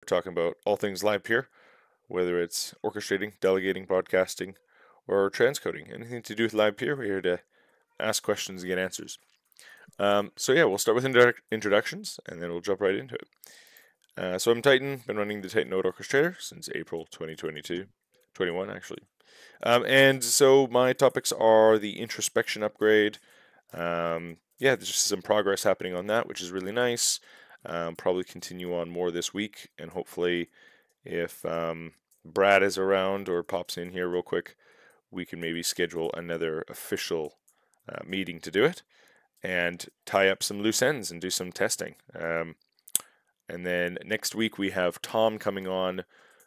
talking about all things Livepeer, whether it's orchestrating, delegating, broadcasting, or transcoding. Anything to do with Livepeer, we're here to ask questions and get answers. So yeah, we'll start with introductions, and then we'll jump right into it. So I'm Titan, been running the Titan Node Orchestrator since April 21 actually. And so my topics are the introspection upgrade. Yeah, there's just some progress happening on that, which is really nice. Probably continue on more this week, and hopefully if Brad is around or pops in here real quick, we can maybe schedule another official meeting to do it and tie up some loose ends and do some testing. And then next week we have Tom coming on,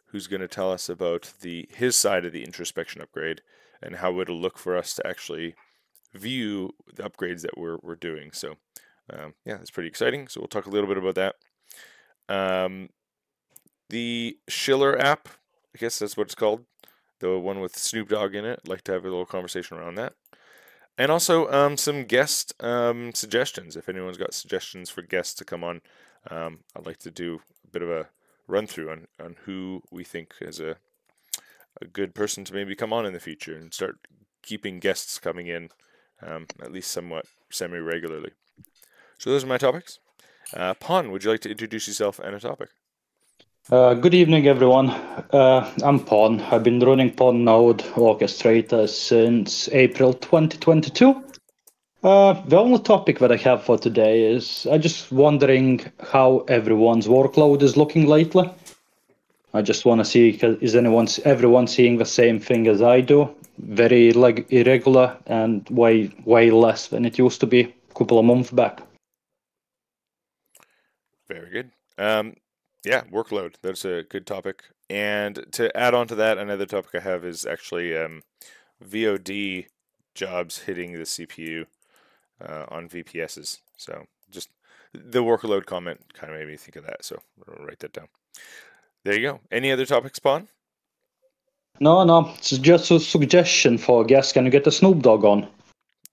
who's going to tell us about his side of the introspection upgrade and how it'll look for us to actually view the upgrades that we're doing. So yeah, that's pretty exciting. So we'll talk a little bit about that. The Schiller app, I guess that's what it's called, the one with Snoop Dogg in it. I'd like to have a little conversation around that. And also some guest suggestions. If anyone's got suggestions for guests to come on, I'd like to do a bit of a run through on who we think is a good person to maybe come on in the future, and start keeping guests coming in at least somewhat semi-regularly. So those are my topics. Pon, would you like to introduce yourself and a topic? Good evening, everyone. I'm Pon. I've been running Pon Node Orchestrator since April 2022. The only topic that I have for today is I'm just wondering how everyone's workload is looking lately. I just want to see, is everyone seeing the same thing as I do? Very irregular and way less than it used to be a couple of months back. Very good. Yeah, workload. That's a good topic. And to add on to that, another topic I have is actually VOD jobs hitting the CPU on VPSs. So just the workload comment kind of made me think of that. So I'll write that down. There you go. Any other topics, Pon? No, it's just a suggestion for a guest. Can you get the Snoop Dogg on?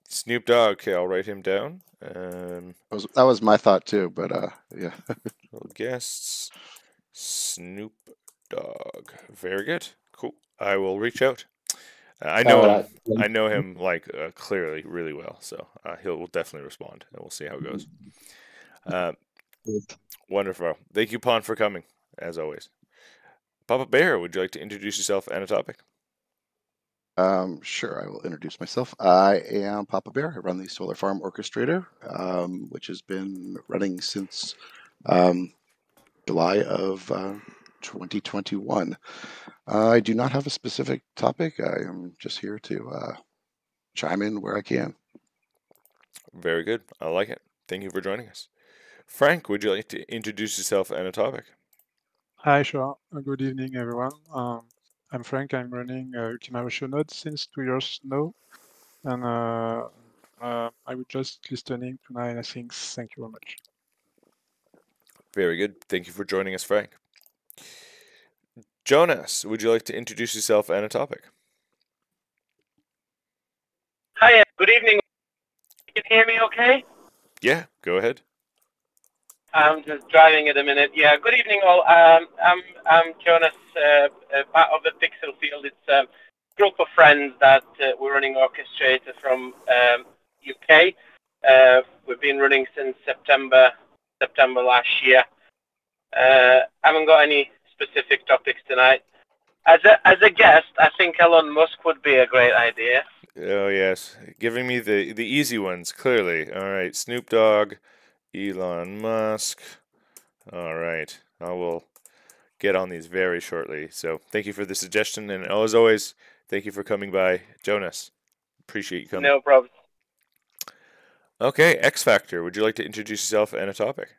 Snoop Dogg. Okay, I'll write him down. That was my thought too, but yeah. Guests, Snoop Dogg. Very good. Cool. I will reach out. I know him like clearly really well, so will definitely respond, and we'll see how it goes. Wonderful. Thank you, Pon, for coming as always. Papa Bear, would you like to introduce yourself and a topic? Sure, I will introduce myself. I am Papa Bear. I run the Solar Farm Orchestrator, which has been running since July of 2021. I do not have a specific topic. I am just here to chime in where I can. Very good. I like it. Thank you for joining us. Frank, would you like to introduce yourself and a topic? Hi, sure. Good evening, everyone. I'm Frank. I'm running Ultima Ratio Node since 2 years now, and I was just listening tonight. I think. Thank you very much. Very good. Thank you for joining us, Frank. Jonas, would you like to introduce yourself and a topic? Hi, good evening. You can hear me okay? Yeah, go ahead. I'm just driving at the minute. Yeah, good evening all. I'm Jonas, part of the Pixel Field. It's a group of friends that we're running Orchestrator from UK. We've been running since September last year. Haven't got any specific topics tonight. As a guest, I think Elon Musk would be a great idea. Oh yes, giving me the easy ones clearly. All right, Snoop Dogg, Elon Musk. All right, I will get on these very shortly. So thank you for the suggestion, and as always, thank you for coming by, Jonas. Appreciate you coming. No problem. Okay, X Factor, would you like to introduce yourself and a topic?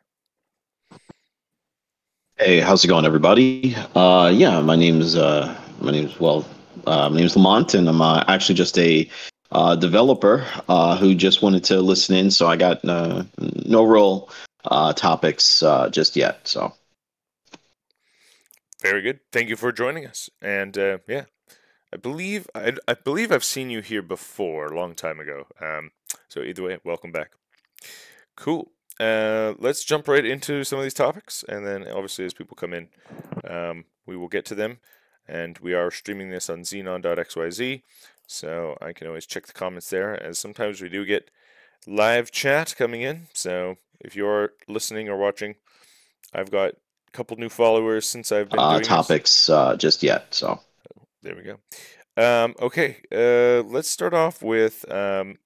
Hey, how's it going, everybody? Yeah, my name's Lamont, and I'm actually just a developer who just wanted to listen in. So I got no real topics just yet. So very good. Thank you for joining us. And yeah, I believe I've seen you here before a long time ago. So either way, welcome back. Cool. let's jump right into some of these topics, and then obviously as people come in, we will get to them. And we are streaming this on xenon.xyz, so I can always check the comments there, as sometimes we do get live chat coming in. So if you're listening or watching, I've got a couple new followers since I've been doing topics just yet. So there we go. Okay, let's start off with Pond,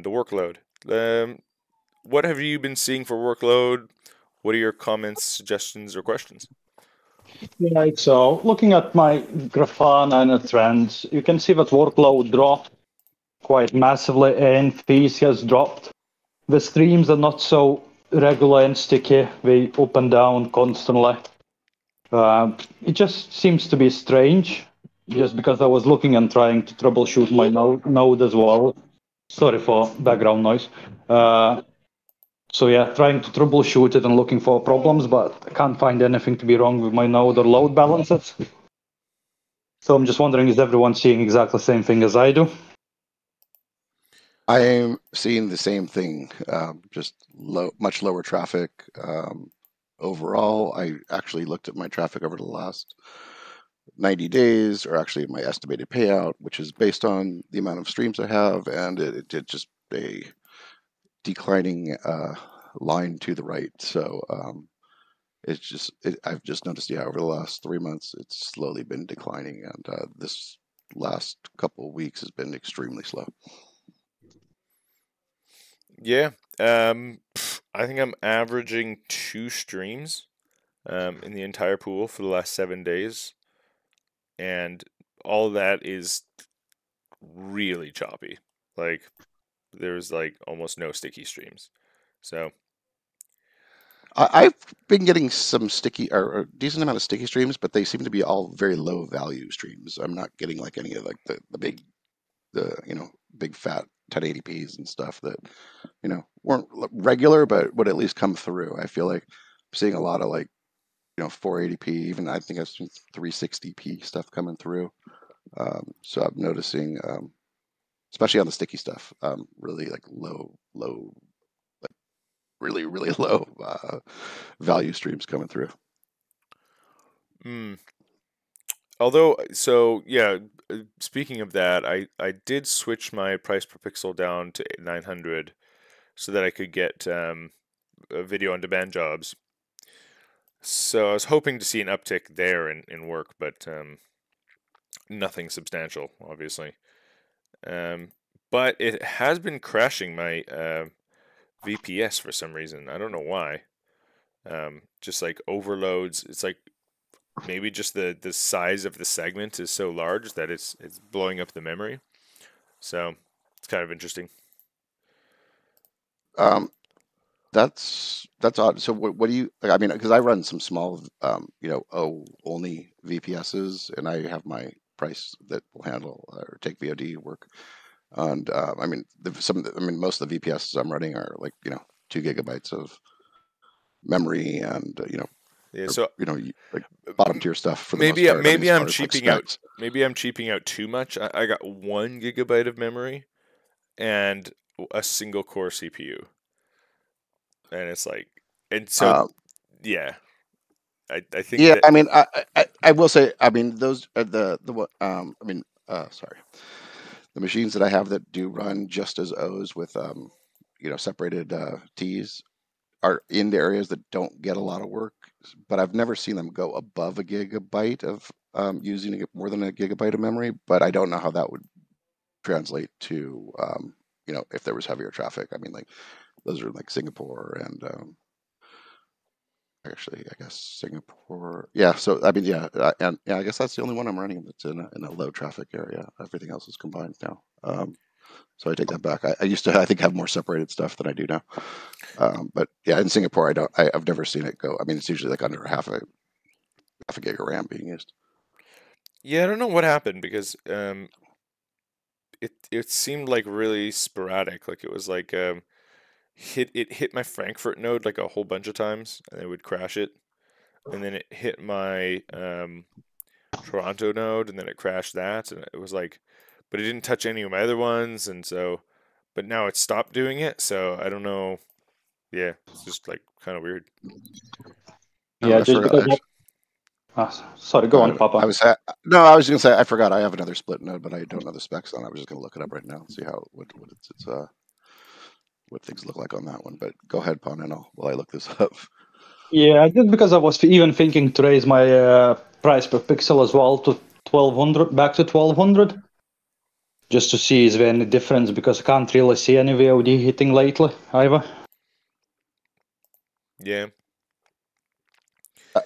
the workload. What have you been seeing for workload? What are your comments, suggestions, or questions? Right, so looking at my Grafana and the trends, you can see that workload dropped quite massively and fees has dropped. The streams are not so regular and sticky. They up and down constantly. It just seems to be strange, just because I was looking and trying to troubleshoot my node as well. Sorry for background noise. So yeah, trying to troubleshoot it and looking for problems, but I can't find anything to be wrong with my node or load balancers. So I'm just wondering, is everyone seeing exactly the same thing as I do? I am seeing the same thing, just much lower traffic. Overall, I actually looked at my traffic over the last 90 days, or actually my estimated payout, which is based on the amount of streams I have, and it did just a declining line to the right. So it's just, I've just noticed, yeah, over the last 3 months, it's slowly been declining, and this last couple of weeks has been extremely slow. Yeah, I think I'm averaging 2 streams in the entire pool for the last 7 days, and all of that is really choppy. Like, there's like almost no sticky streams. So I've been getting some sticky, or a decent amount of sticky streams, but they seem to be all very low value streams. I'm not getting like any of like the big, big fat 1080p's and stuff that, weren't regular, but would at least come through. I feel like I'm seeing a lot of like, 480p, even I think I've seen 360p stuff coming through. So I'm noticing, especially on the sticky stuff, really like low, really, really low value streams coming through. Although, so yeah, speaking of that, I did switch my price per pixel down to 900 so that I could get video on demand jobs. So I was hoping to see an uptick there in work, but nothing substantial, obviously. But it has been crashing my VPS for some reason. I don't know why. Just like overloads. It's like maybe just the size of the segment is so large that it's blowing up the memory. So it's kind of interesting. That's odd. So what do you, I mean, because I run some small, only VPSs, and I have my price that will handle or take VOD work. And I mean, most of the VPSs I'm running are like 2 gigabytes of memory, and Yeah, so like bottom tier stuff for the maybe most part. maybe I'm as far as, like, cheaping out. specs. Maybe I'm cheaping out too much. I got 1 gigabyte of memory and a single core CPU, and it's like, and so yeah, I think Yeah, that I mean, I will say, I mean, those are sorry, the machines that I have that do run just as O's with separated T's are in the areas that don't get a lot of work, but I've never seen them go above a gigabyte of using more than a gigabyte of memory. But I don't know how that would translate to if there was heavier traffic. I mean, like those are like Singapore and actually, I guess Singapore. Yeah. So I mean, yeah, and yeah, I guess that's the only one I'm running that's in a low traffic area. Everything else is combined now. So I take that back. I used to, I think, have more separated stuff than I do now. But yeah, in Singapore, I've never seen it go. I mean, it's usually like under half a gig of RAM being used. yeah, I don't know what happened because it seemed like really sporadic. Like it was like hit my Frankfurt node like a whole bunch of times and it would crash it, and then it hit my Toronto node and then it crashed that, and it was like, but it didn't touch any of my other ones, and so, but now it stopped doing it. So I don't know. Yeah, it's just like kind of weird. No, Yeah, I just forgot. because. Sorry, go on, ahead. Papa. I was going to say I forgot. I have another split node, but I don't know the specs on it. I was just going to look it up right now and see how what things look like on that one. But go ahead, Pon, and while I look this up. Yeah, just because I was even thinking to raise my price per pixel as well to 1200, back to 1200, just to see is there any difference, because I can't really see any VOD hitting lately either. Yeah.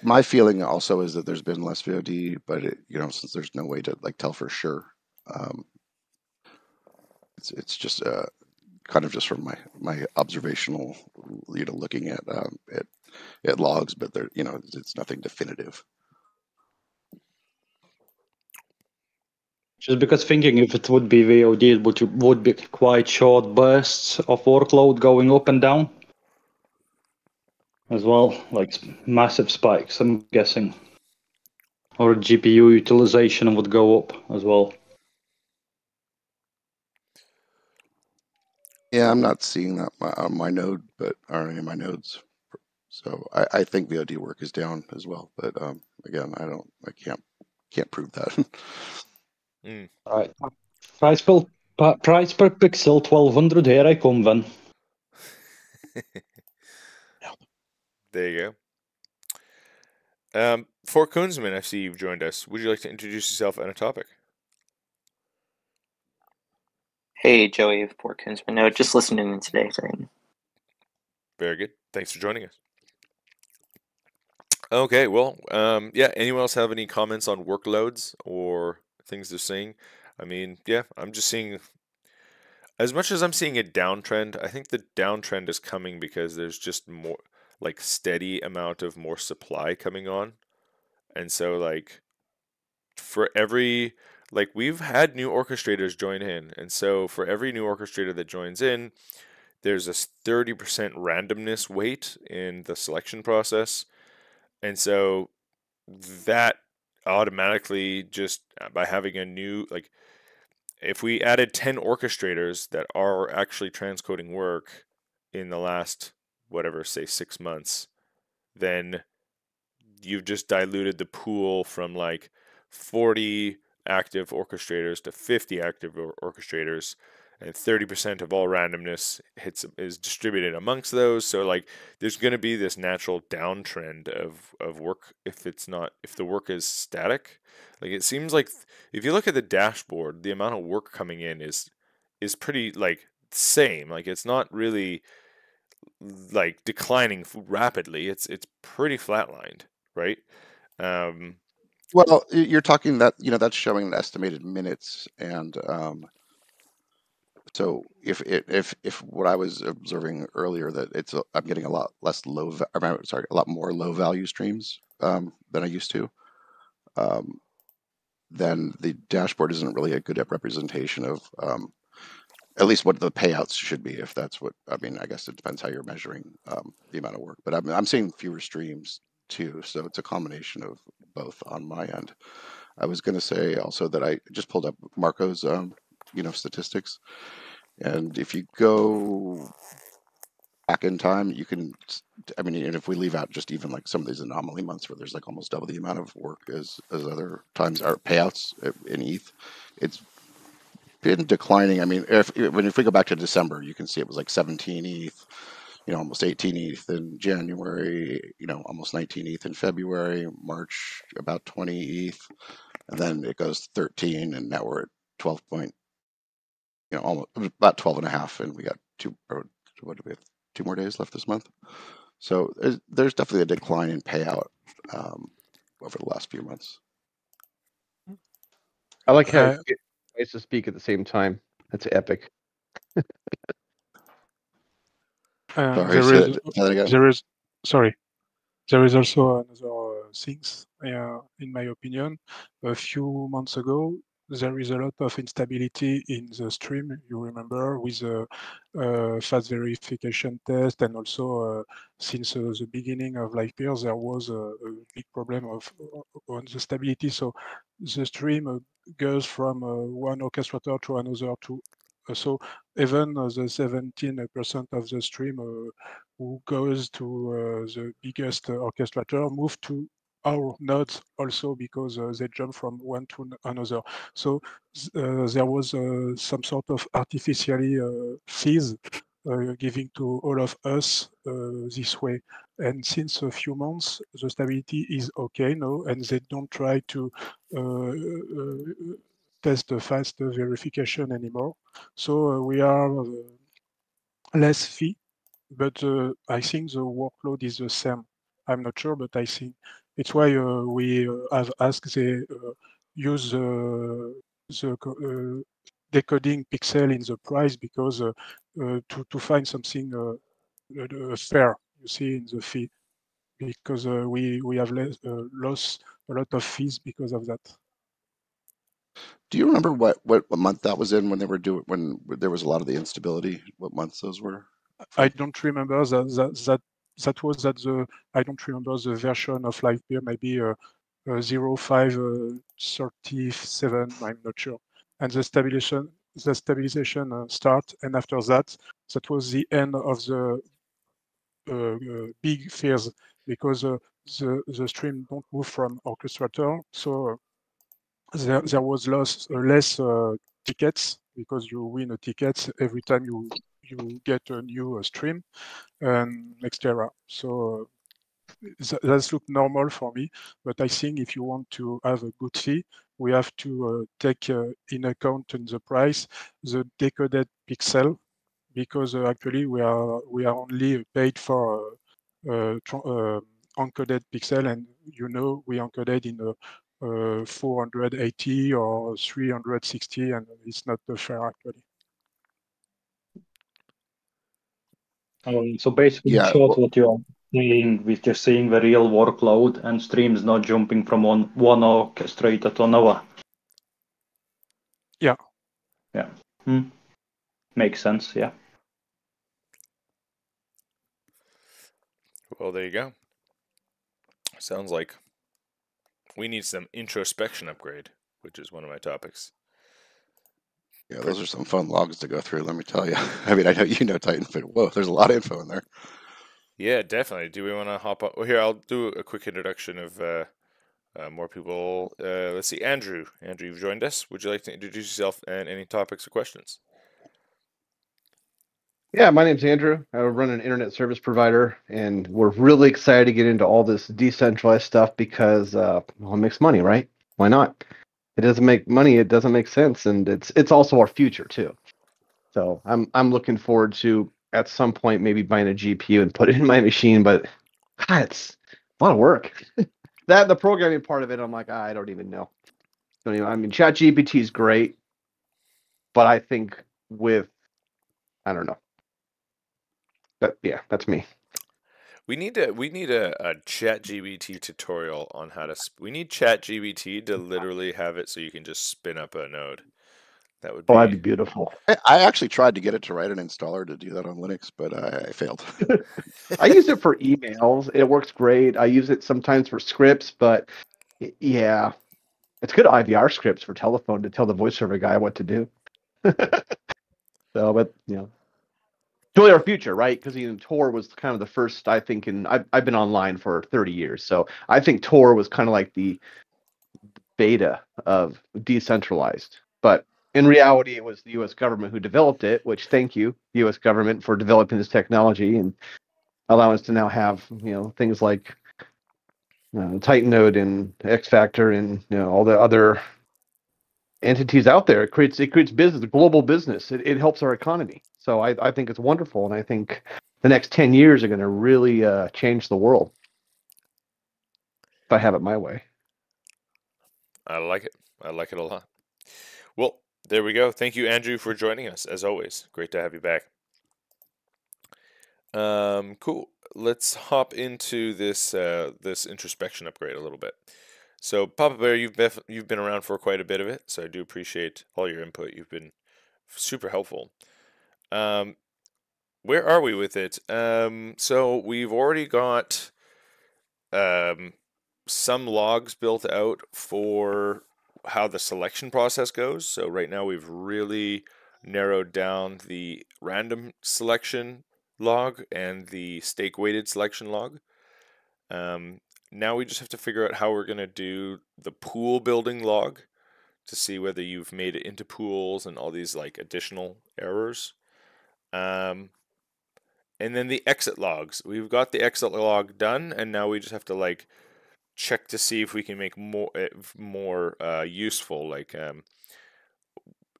My feeling also is that there's been less VOD, but since there's no way to tell for sure, it's just kind of just from my observational, looking at logs, but there, it's nothing definitive. Just because thinking if it would be VOD, it would be quite short bursts of workload going up and down as well, like massive spikes, I'm guessing. Or GPU utilization would go up as well. Yeah, I'm not seeing that on my node, but or any of my nodes. So I think VOD work is down as well. But again, I can't prove that. All right. Price per pixel 1200. Here I come then. There you go. For Kunzman, I see you've joined us. Would you like to introduce yourself and a topic? Hey, Joey, for Kunzman. No, just listening in today. Very good. Thanks for joining us. Okay, well, yeah, anyone else have any comments on workloads or things they're seeing? I mean, yeah, I'm just seeing, as much as I'm seeing a downtrend, I think the downtrend is coming because there's just more, like, steady amount of more supply coming on. And so, like, for every, like, we've had new orchestrators join in. And so for every new orchestrator that joins in, there's a 30% randomness weight in the selection process. And so that automatically, just by having a new, like, if we added 10 orchestrators that are actually transcoding work in the last, whatever, say 6 months, then you've just diluted the pool from like 40 active orchestrators to 50 active orchestrators, and 30% of all randomness is distributed amongst those. So like there's going to be this natural downtrend of work if the work is static. Like it seems like if you look at the dashboard, the amount of work coming in is pretty like same. Like it's not really like declining rapidly. It's pretty flatlined, right? Well, you're talking that that's showing the estimated minutes, and so if what I was observing earlier that I'm getting a lot less a lot more low value streams than I used to, then the dashboard isn't really a good representation of at least what the payouts should be. If that's what I mean, I guess it depends how you're measuring the amount of work. But I'm seeing fewer streams too, so it's a combination of both on my end. I was going to say also that I just pulled up Marco's statistics, and if you go back in time, you can, I mean, and if we leave out just even like some of these anomaly months where there's like almost double the amount of work as other times our payouts in ETH, it's been declining. I mean, if we go back to December, you can see it was like 17 ETH, almost 18 ETH in January, almost 19 ETH in February, March about 20 ETH, and then it goes 13, and now we're at 12 point, almost about 12 and a half, and we got what do we have? 2 more days left this month. So there's definitely a decline in payout over the last few months. I like how you get twice to speak at the same time. That's epic. There is also another things, in my opinion. A few months ago, there is a lot of instability in the stream. You remember with the fast verification test, and also since the beginning of Livepeer, there was a big problem on the stability. So the stream goes from one orchestrator to another. So even the 17% of the stream who goes to the biggest orchestrator move to our nodes also because they jump from one to another. So there was some sort of artificially fees giving to all of us this way. And since a few months, the stability is okay now, and they don't try to test the fast verification anymore. So we are less fee, but I think the workload is the same. I'm not sure, but I think it's why we have asked they use the decoding pixel in the price because to find something fair, you see, in the fee, because we have lost a lot of fees because of that. Do you remember what month that was in when they were doing when there was a lot of the instability? What months those were? I don't remember that was at the, I don't remember the version of Livepeer, maybe 0537, I'm not sure. And the stabilization start, and after that, that was the end of the big fears, because the stream don't move from orchestrator, so there was less tickets, because you win a ticket every time you get a new stream and etc. So that look normal for me, but I think if you want to have a good fee, we have to take in account in the price the decoded pixel, because actually we are only paid for encoded pixel, and we encoded in a 480 or 360, and it's not fair actually. So basically, in Yeah, short, well, what you are saying, we're just seeing the real workload and streams not jumping from one orchestrator to another. Yeah. Yeah. Makes sense, yeah. Well, there you go. Sounds like we need some introspection upgrade, which is one of my topics. yeah, those are some fun logs to go through, let me tell you. I mean, I know you know Titan, but whoa, there's a lot of info in there. Yeah, definitely. Do we want to hop on? Well, here, I'll do a quick introduction of more people. Let's see, Andrew. Andrew, you've joined us. Would you like to introduce yourself and any topics or questions? Yeah, my name's Andrew. I run an internet service provider, and we're really excited to get into all this decentralized stuff because well, it makes money, right? Why not? It doesn't make money, it doesn't make sense, and it's also our future too. So I'm looking forward to at some point maybe buying a GPU and put it in my machine, but God, it's a lot of work. That the programming part of it, I'm like, I don't even know. I mean, ChatGPT is great, but I think I don't know. But yeah, that's me. We need a ChatGPT tutorial on how to. We need ChatGPT to literally have it so you can just spin up a node. That would be. Oh, that'd be beautiful. I actually tried to get it to write an installer to do that on Linux, but I failed. I use it for emails. It works great. I use it sometimes for scripts, but yeah, it's good IVR scripts for telephone to tell the voiceover guy what to do. So, but it's really our future, right? Because Tor was kind of the first, I think, and I've been online for 30 years, so I think Tor was kind of like the beta of decentralized. But in reality, it was the U.S. government who developed it. Which, thank you, U.S. government, for developing this technology and allowing us to now have things like Titan Node and X Factor and all the other entities out there. It creates business, global business. It helps our economy. So I think it's wonderful, and I think the next 10 years are going to really change the world if I have it my way. I like it. I like it a lot. Well, there we go. Thank you, Andrew, for joining us. As always, great to have you back. Cool. Let's hop into this introspection upgrade a little bit. So, Papa Bear, you've been around for quite a bit of it, so I do appreciate all your input. You've been super helpful. Where are we with it? So we've already got some logs built out for how the selection process goes. So right now we've really narrowed down the random selection log and the stake weighted selection log. Now we just have to figure out how we're going to do the pool building log to see whether you've made it into pools and all these like additional errors. And then the exit logs. We've got the exit log done, and now we just have to like check to see if we can make more useful. Like,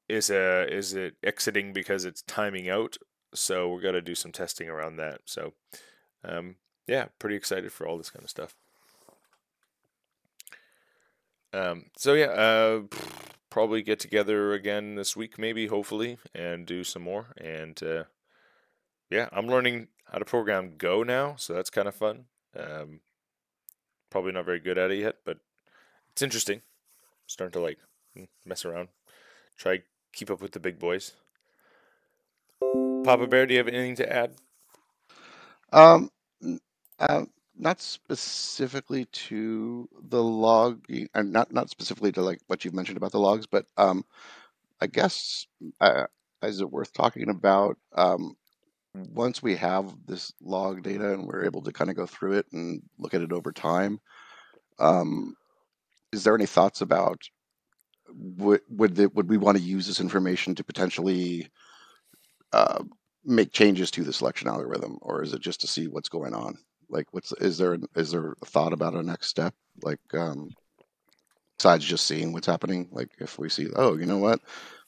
is it exiting because it's timing out? So we're gonna do some testing around that. So, yeah, pretty excited for all this kind of stuff. So yeah, probably get together again this week, maybe, hopefully, and do some more. And yeah, I'm learning how to program Go now, so that's kind of fun. Probably not very good at it yet, but it's interesting. Starting to like mess around, try keep up with the big boys. Papa Bear, do you have anything to add? Not specifically to the log, and not specifically to like what you've mentioned about the logs, but I guess is it worth talking about once we have this log data and we're able to kind of go through it and look at it over time? Is there any thoughts about would we want to use this information to potentially make changes to the selection algorithm, or is it just to see what's going on? Like, is there a thought about a next step, like besides just seeing what's happening? Like, if we see, oh, you know what,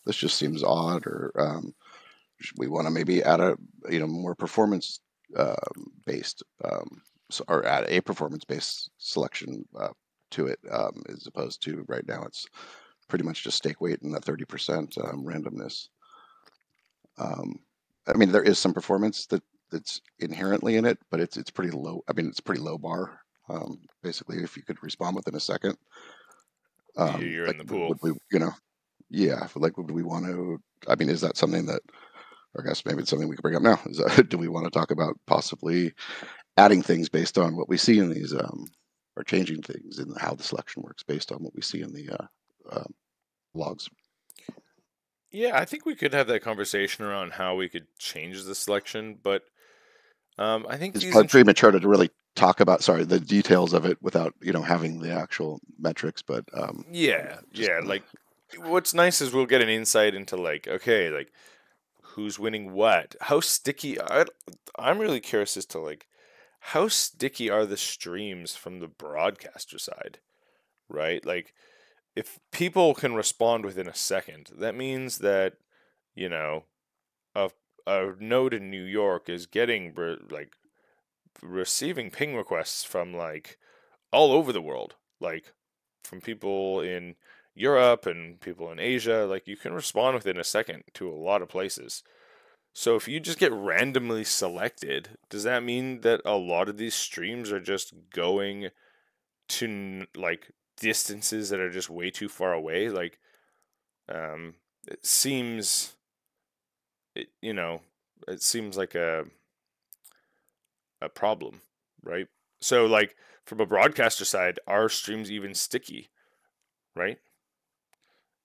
this just seems odd, or we want to maybe add a more performance based or add a performance based selection to it, as opposed to right now it's pretty much just stake weight and that 30% randomness. I mean, there is some performance that's inherently in it, but it's pretty low. I mean, it's pretty low bar. Basically, if you could respond within a second, You're like, in the pool. would we, yeah, like, would we want to? I mean, is that something that, or I guess maybe it's something we can bring up now? Is that, do we want to talk about possibly adding things based on what we see in these, or changing things in how the selection works based on what we see in the logs? Yeah, I think we could have that conversation around how we could change the selection, but I think It's these probably premature to really talk about the details of it without having the actual metrics. But yeah, like what's nice is we'll get an insight into like, okay, like who's winning what, how sticky. I'm really curious as to like how sticky are the streams from the broadcaster side, right? Like, if people can respond within a second, that means that, a node in New York is getting like receiving ping requests from like all over the world, like from people in Europe and people in Asia. Like, you can respond within a second to a lot of places. So if you just get randomly selected, does that mean that a lot of these streams are just going to like distances that are just way too far away? Like, it seems, it seems like a problem, right? So like from a broadcaster side, are streams even sticky, right?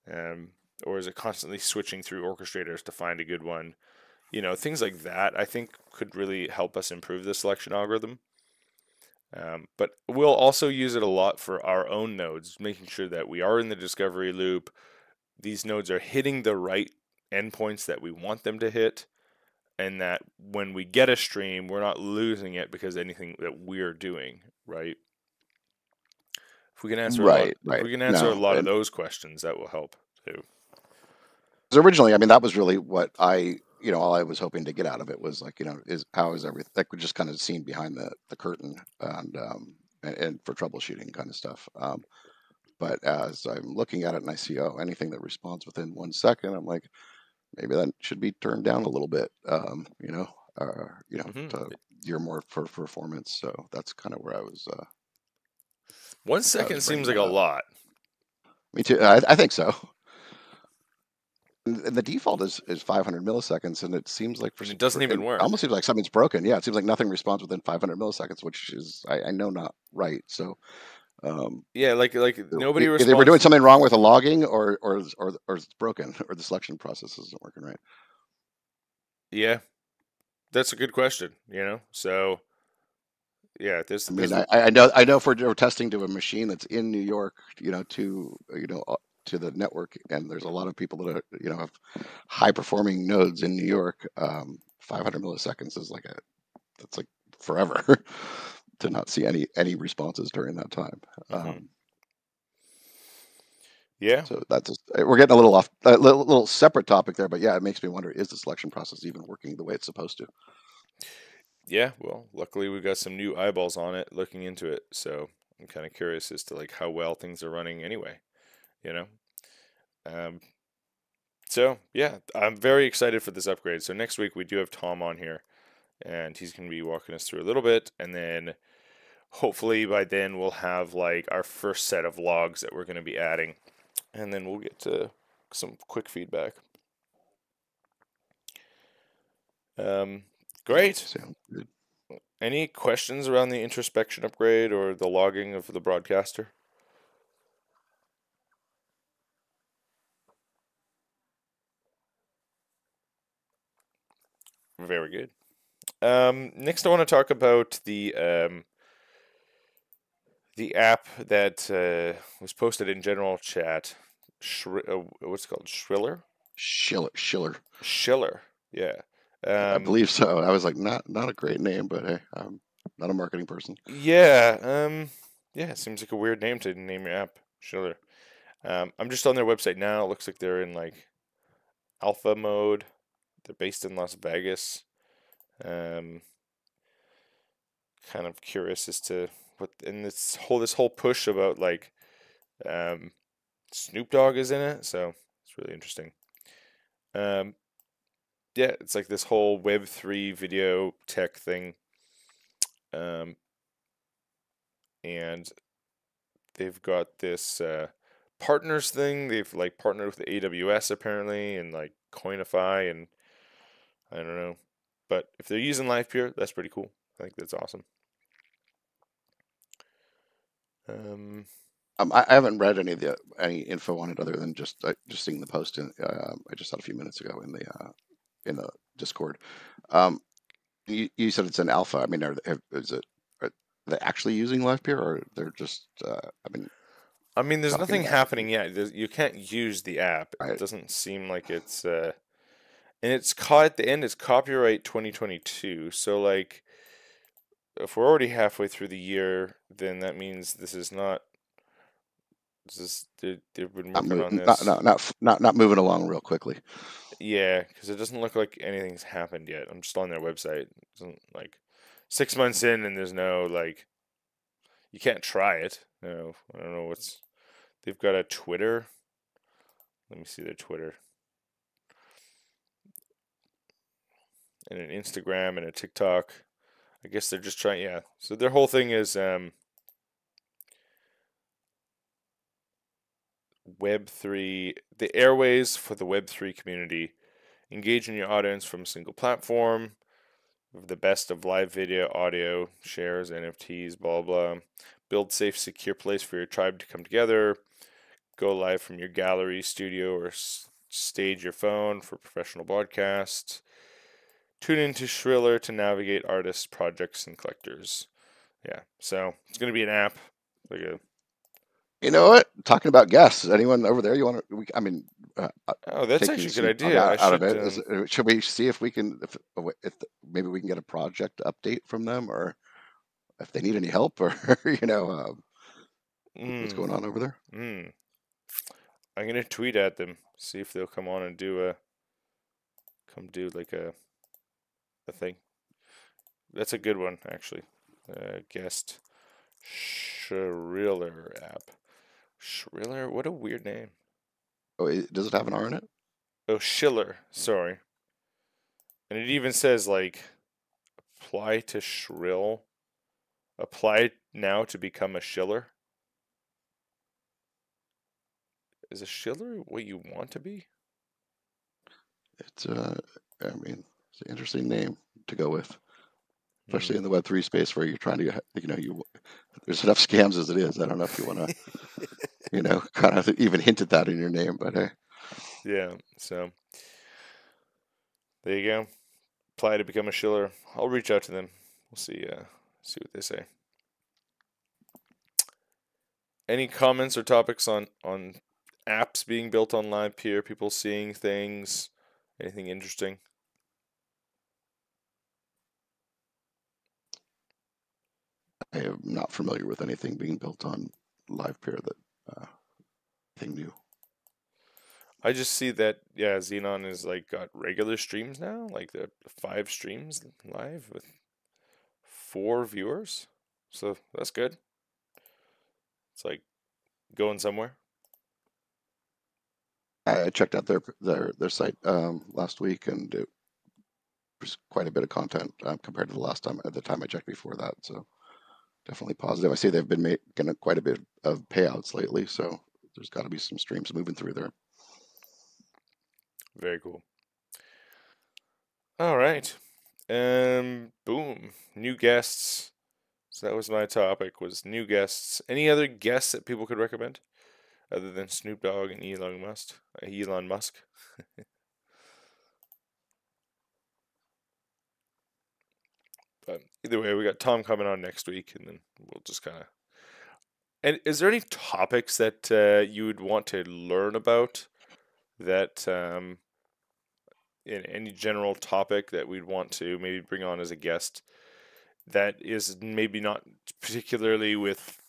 Or is it constantly switching through orchestrators to find a good one? Things like that I think could really help us improve the selection algorithm. But we'll also use it a lot for our own nodes, making sure that we are in the discovery loop. These nodes are hitting the right endpoints that we want them to hit, and that when we get a stream, we're not losing it because of anything that we're doing, right? If we can answer a lot of those questions, that will help too. Because originally, I mean, that was really what all I was hoping to get out of it was like, is how is everything, like, we're just kind of seen behind the curtain and for troubleshooting kind of stuff. But as I'm looking at it and I see, anything that responds within 1 second, I'm like, maybe that should be turned down a little bit, to gear more for performance. So that's kind of where I was. 1 second seems like a lot. Me too. I think so. And the default is 500 milliseconds, and it seems like it doesn't even work. It almost seems like something's broken. Yeah, it seems like nothing responds within 500 milliseconds, which is I know not right. So yeah, like nobody responds. Either we're doing something wrong with the logging, or it's broken, or the selection process isn't working right. Yeah, that's a good question. So yeah, I mean, I know if we're testing to a machine that's in New York, to the network, and there's a lot of people that are, have high performing nodes in New York. 500 milliseconds is that's like forever to not see any responses during that time. Yeah. So we're getting a little off a little separate topic there, but yeah, it makes me wonder: is the selection process even working the way it's supposed to? Yeah, well, luckily we got some new eyeballs on it looking into it, so I'm kind of curious as to how well things are running anyway, you know. So yeah, I'm very excited for this upgrade. So next week we do have Tom on here, and he's going to be walking us through a little bit, and then hopefully by then we'll have our first set of logs that we're going to be adding, and then we'll get to some quick feedback. Great. Sounds good. Any questions around the introspection upgrade or the logging of the broadcaster? Very good. Next, I want to talk about the app that was posted in general chat. What's it called? Schiller. Yeah. I believe so. I was like, not a great name, but hey, I'm not a marketing person. Yeah. Yeah. It seems like a weird name to name your app, Schiller. I'm just on their website now. It looks like they're in alpha mode. They're based in Las Vegas. Kind of curious as to what, and this whole push about Snoop Dogg is in it, so it's really interesting. Yeah, it's like this whole Web3 video tech thing, and they've got this partners thing. They've partnered with the AWS apparently, and Coinify, and I don't know, but if they're using Livepeer, that's pretty cool. I think that's awesome. I haven't read any info on it other than just seeing the post. I just saw it a few minutes ago in the Discord. You said it's an alpha. I mean, are they actually using Livepeer, or they're just? I mean, there's talking nothing about happening yet. You can't use the app. It Right. doesn't seem like it's and it's caught at the end. It's copyright 2022. So if we're already halfway through the year, then that means this is not. They've been working on this. not moving along real quickly. Yeah, because it doesn't look like anything's happened yet. I'm just on their website. It doesn't 6 months in, and there's no you can't try it. No, I don't know what's. They've got a Twitter. Let me see their Twitter. And an Instagram and a TikTok. I guess they're just trying. Yeah. So their whole thing is Web3, the airways for the Web3 community. Engage in your audience from a single platform. The best of live video, audio, shares, NFTs, blah, blah. Build safe, secure place for your tribe to come together. Go live from your gallery, studio, or stage your phone for professional broadcast. Tune into Shriller to navigate artists, projects, and collectors. Yeah, so it's going to be an app. You know what? Talking about guests, anyone over there you want to? Oh, that's actually a good idea. Should we see if we can, if maybe we can get a project update from them, or if they need any help, or what's going on over there? I'm gonna tweet at them, see if they'll come on and do a thing. That's a good one, actually. Guest Shriller app. Shriller? What a weird name. Oh, does it have an R in it? Oh, Schiller. Sorry. And it even says apply to Shrill. Apply now to become a Schiller. Is a Schiller what you want to be? It's it's an interesting name to go with, especially in the Web3 space where you're trying to there's enough scams as it is. I don't know if you want to kind of even hint at that in your name, but hey. Yeah, so there you go. apply to become a shiller, I'll reach out to them. We'll see what they say. Any comments or topics on apps being built on Livepeer, people seeing things, anything interesting? I am not familiar with anything being built on Livepeer that anything new. I just see that Xenon is like got regular streams now, like the 5 streams live with 4 viewers. So that's good. It's like going somewhere. I checked out their site last week, and it was quite a bit of content compared to the time I checked before that. So definitely positive. I see they've been making quite a bit of payouts lately, so there's got to be some streams moving through there. Very cool. All right. Boom. New guests. So that was my topic, was new guests. Any other guests that people could recommend other than Snoop Dogg and Elon Musk? But either way, we got Tom coming on next week, and then we'll just kind of... And is there any topics that you would want to learn about that... in any general topic that we'd want to maybe bring on as a guest that is maybe not particularly with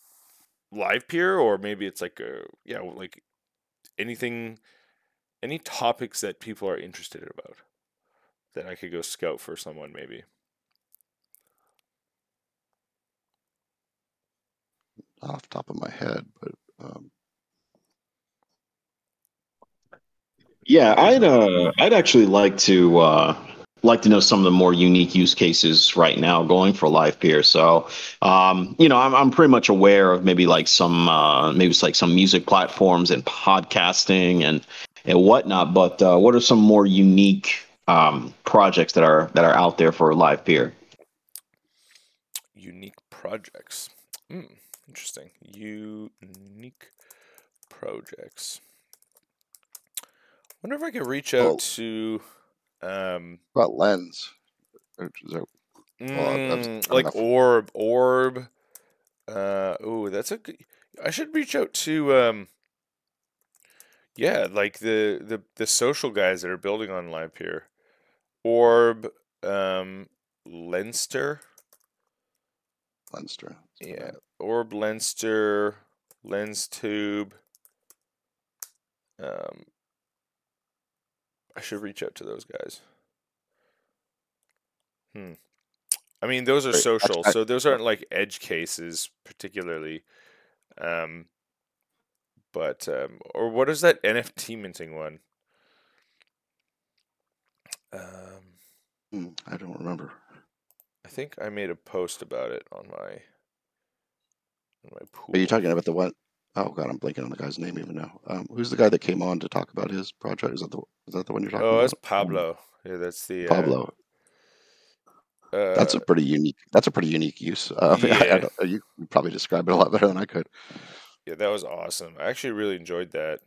Livepeer, or maybe it's like like anything, any topics that people are interested about that I could go scout for someone maybe. Off the top of my head, but Yeah, I'd actually like to know some of the more unique use cases right now going for Livepeer. So, I'm pretty much aware of maybe it's like some music platforms and podcasting and whatnot. But what are some more unique projects that are out there for Livepeer? Unique projects. Interesting. Unique projects. Wonder if I could reach out to about Lens. Like Orb. That's a good... I should reach out to like the social guys that are building on Livepeer. Orb, Lenster. Yeah, Orb, Lenster, LensTube. I should reach out to those guys. I mean, those are social, so those aren't like edge cases particularly. But or what is that NFT minting one? I don't remember. I think I made a post about it on my pool. Are you talking about the one? Oh God, I'm blanking on the guy's name even now. Who's the guy that came on to talk about his project? Is that the one you're talking about? Oh, that's Pablo. Yeah, that's the Pablo. That's a pretty unique use. You probably described it a lot better than I could. Yeah, that was awesome. I actually really enjoyed that.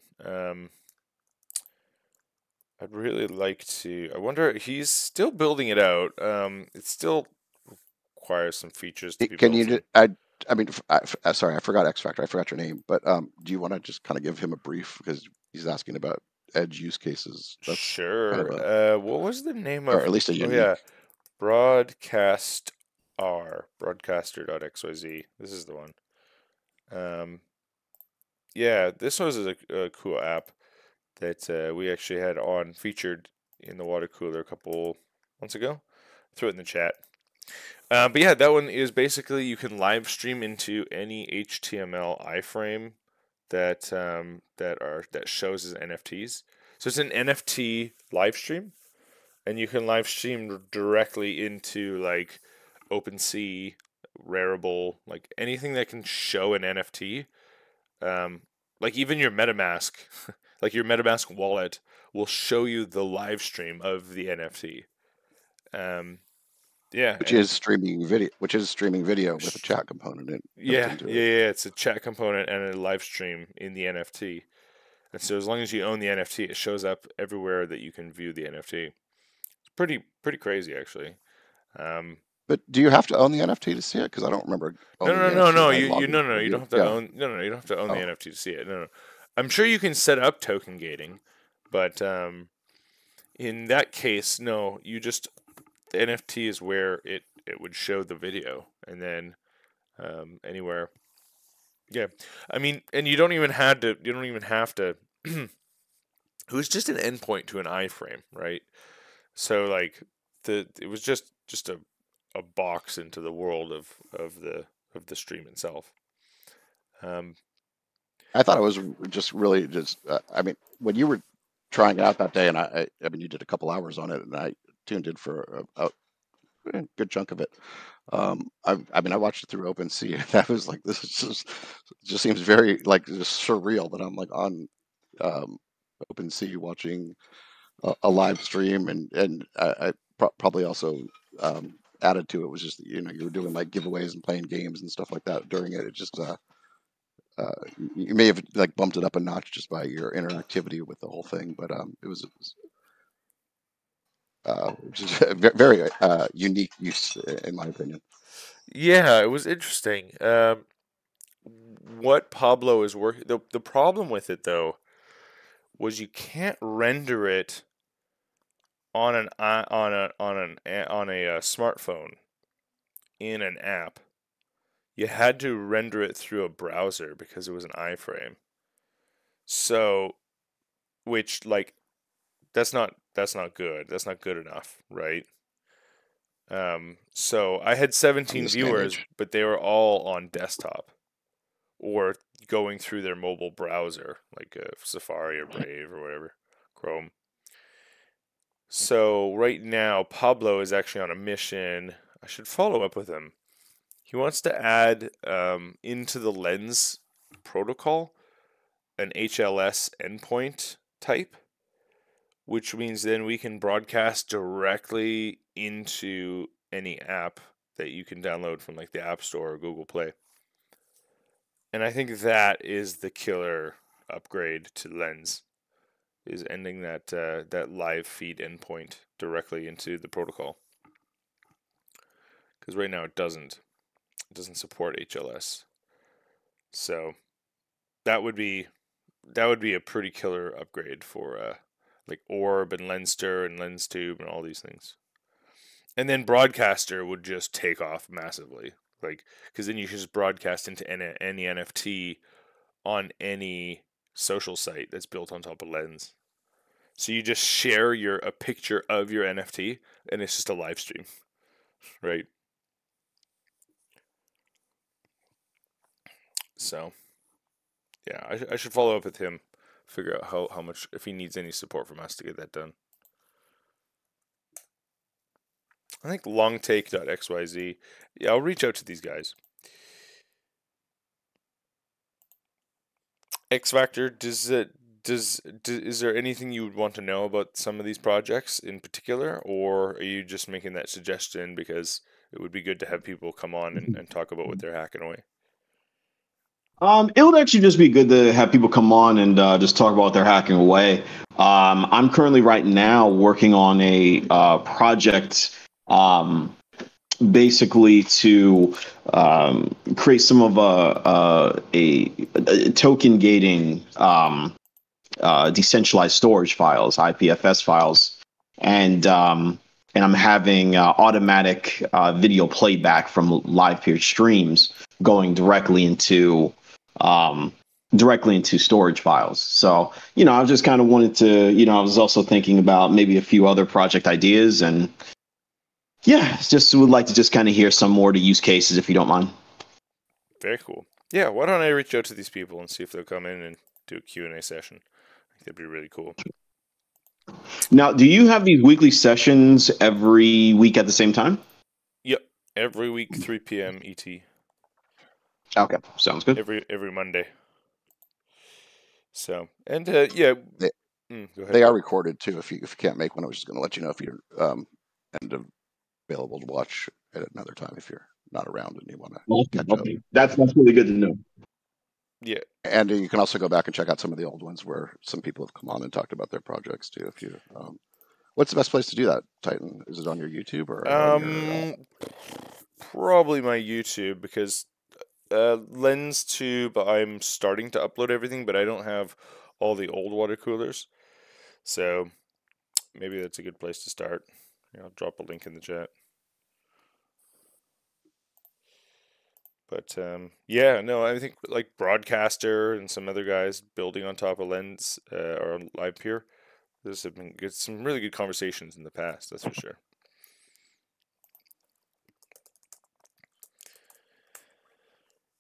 I'd really like to. I wonder, he's still building it out. It still requires some features to be built. Sorry, I forgot X Factor. I forgot your name. But do you want to just kind of give him a brief, because he's asking about edge use cases? That's sure. Kind of what was the name of? Or at least a unique. Broadcaster.xyz. This is the one. This was a cool app that we actually had on featured in the water cooler a couple months ago. Throw it in the chat. But yeah, that one is basically you can live stream into any HTML iframe that shows as NFTs. So it's an NFT live stream, and you can live stream directly into like OpenSea, Rarible, like anything that can show an NFT. Like even your MetaMask, like your MetaMask wallet will show you the live stream of the NFT. Which is streaming video with a chat component in. It's a chat component and a live stream in the NFT. And so as long as you own the NFT, it shows up everywhere that you can view the NFT. It's pretty crazy actually. But do you have to own the NFT to see it? Because I don't remember owning the NFT. No. I You logged no into no. the You don't view. have to own. No. You don't have to own the NFT to see it. No. I'm sure you can set up token gating, but in that case, no. You just the NFT is where it would show the video, and then anywhere. Yeah, I mean, and you don't even have to. You don't even have to. It was just an endpoint to an iframe, right? So like it was just a box into the world of the stream itself. I thought it was just really just. I mean, when you were trying it out that day, and I mean, you did a couple hours on it, and I tuned in for a good chunk of it. I mean, I watched it through OpenSea, and I was like, this is just seems very like just surreal that I'm like on OpenSea watching a live stream, and I probably also added to it was just you were doing like giveaways and playing games and stuff like that during it. It just you may have like bumped it up a notch just by your interactivity with the whole thing, but it was just a very unique use in my opinion. Yeah, it was interesting. What Pablo is working. The problem with it though was you can't render it on a smartphone in an app. You had to render it through a browser because it was an iframe. So, which like that's not good. That's not good enough, right? So I had 17 viewers, but they were all on desktop or going through their mobile browser, like Safari or Brave or whatever, Chrome. So right now, Pablo is actually on a mission. I should follow up with him. He wants to add into the Lens protocol an HLS endpoint type, which means then we can broadcast directly into any app that you can download from like the App Store or Google Play. And I think that is the killer upgrade to Lens, is ending that that live feed endpoint directly into the protocol. Because right now it doesn't support HLS. So that would be a pretty killer upgrade for like Orb and Lenster and LensTube and all these things. And then Broadcaster would just take off massively, like because then you can just broadcast into any NFT on any social site that's built on top of Lens. So you just share a picture of your NFT, and it's just a live stream, right? So, yeah, I should follow up with him, figure out how much, if he needs any support from us to get that done. I think longtake.xyz. Yeah, I'll reach out to these guys. X Factor, is there anything you would want to know about some of these projects in particular, or are you just making that suggestion because it would be good to have people come on and talk about what they're hacking away? It would actually just be good to have people come on and just talk about what they're hacking away. I'm currently right now working on a project basically to create some of a token gating decentralized storage files, IPFS files, and I'm having automatic video playback from Livepeer streams going directly into storage files. So, I just kind of wanted to, I was also thinking about maybe a few other project ideas, and yeah, just would like to just kind of hear some more to use cases if you don't mind. Very cool. Yeah, why don't I reach out to these people and see if they'll come in and do a Q&A session. I think that'd be really cool. Now, do you have these weekly sessions every week at the same time? Yep, every week 3 p.m. ET. Okay, sounds good. Every Monday. So, and yeah, go ahead. They are recorded too. If you can't make one, I was just going to let you know if you're available to watch at another time if you're not around and you want to catch up. That's really good to know. Yeah, and you can also go back and check out some of the old ones where some people have come on and talked about their projects too. If you What's the best place to do that, Titan? Is it on your YouTube or on your? Probably my YouTube, because LensTube, I'm starting to upload everything, but I don't have all the old water coolers, so maybe that's a good place to start. I'll drop a link in the chat. But yeah, no, I think like Broadcaster and some other guys building on top of Lens or on Livepeer, there's been some really good conversations in the past, that's for sure.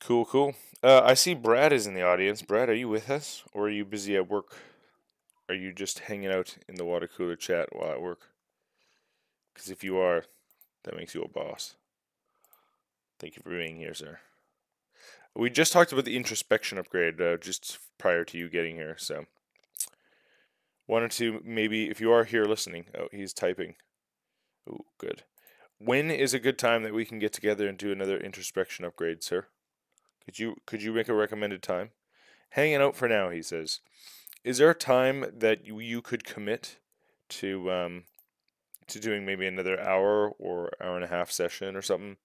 Cool. I see Brad is in the audience. Brad, are you with us, or are you busy at work? Are you just hanging out in the water cooler chat while at work? Because if you are, that makes you a boss. Thank you for being here, sir. We just talked about the introspection upgrade just prior to you getting here, so wanted to maybe, if you are here listening, oh, he's typing. Oh, good. When is a good time that we can get together and do another introspection upgrade, sir? Could you make a recommended time? Hanging out for now, he says. Is there a time that you could commit to doing maybe another hour or hour and a half session or something,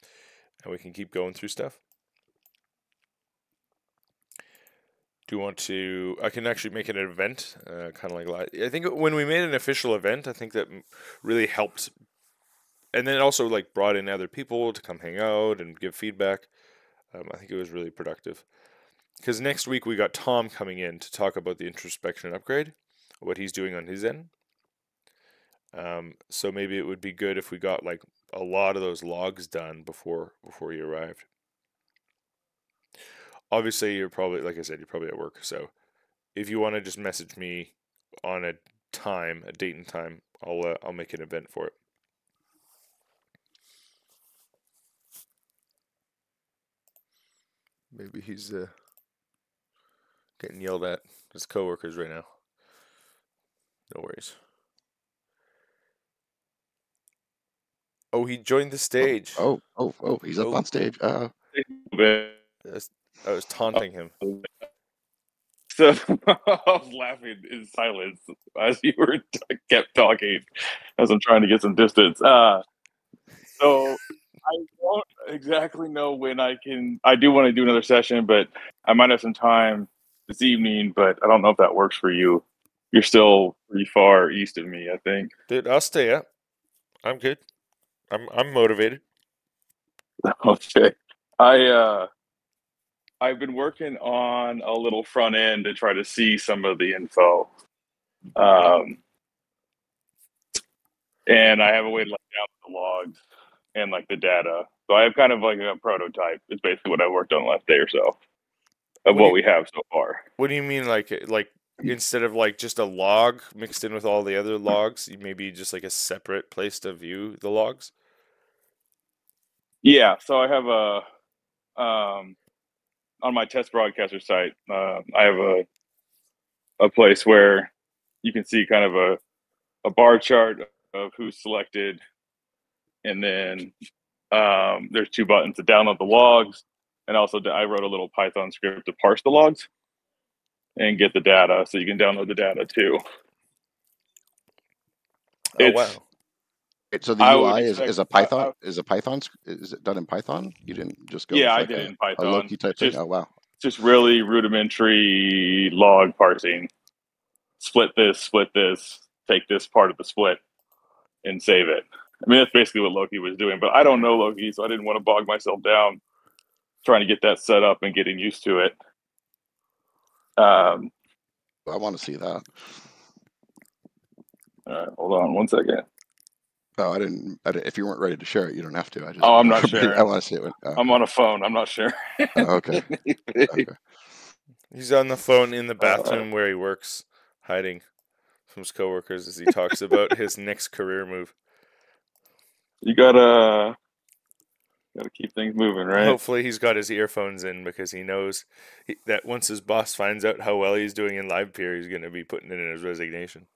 and we can keep going through stuff? Do you want to? I can actually make it an event, kind of like I think when we made an official event, I think that really helped, and then it also like brought in other people to come hang out and give feedback. I think it was really productive. Because next week we got Tom coming in to talk about the introspection upgrade, what he's doing on his end. So maybe it would be good if we got like a lot of those logs done before he arrived. Obviously, you're probably, like I said, you're probably at work. So if you want to just message me on a date and time, I'll make an event for it. Maybe he's getting yelled at his coworkers right now. No worries. Oh, he joined the stage. Oh, he's up on stage. I was taunting him. So I was laughing in silence as you kept talking, as I'm trying to get some distance. So I don't exactly know when I can. I do want to do another session, but I might have some time this evening. But I don't know if that works for you. You're still pretty far east of me, I think. Dude, I'll stay up. I'm good. I'm motivated. Okay. I've been working on a little front end to try to see some of the info. And I have a way to like download the logs and like the data. So I have kind of like a prototype. It's basically what I worked on the last day or so of what we have so far. What do you mean, like instead of like just a log mixed in with all the other logs, maybe just like a separate place to view the logs? Yeah, so I have on my test broadcaster site, I have a place where you can see kind of a bar chart of who's selected, and then there's two buttons to download the logs, and also I wrote a little Python script to parse the logs and get the data, so you can download the data too. Oh, wow. So the UI is a Python. Is it done in Python? You didn't just go? Yeah, with I did it in Python. A Loki type thing. Oh wow. Just really rudimentary log parsing. Split this, take this part of the split, and save it. I mean, that's basically what Loki was doing. But I don't know Loki, so I didn't want to bog myself down trying to get that set up and getting used to it. I want to see that. All right, hold on 1 second. Oh, I didn't. If you weren't ready to share it, you don't have to. I'm not sharing. I want to see it. I'm on a phone. I'm not sharing. Okay. Okay. He's on the phone in the bathroom where he works, hiding from his coworkers as he talks about his next career move. You gotta keep things moving, right? Hopefully he's got his earphones in, because he knows that once his boss finds out how well he's doing in Livepeer, he's going to be putting it in his resignation.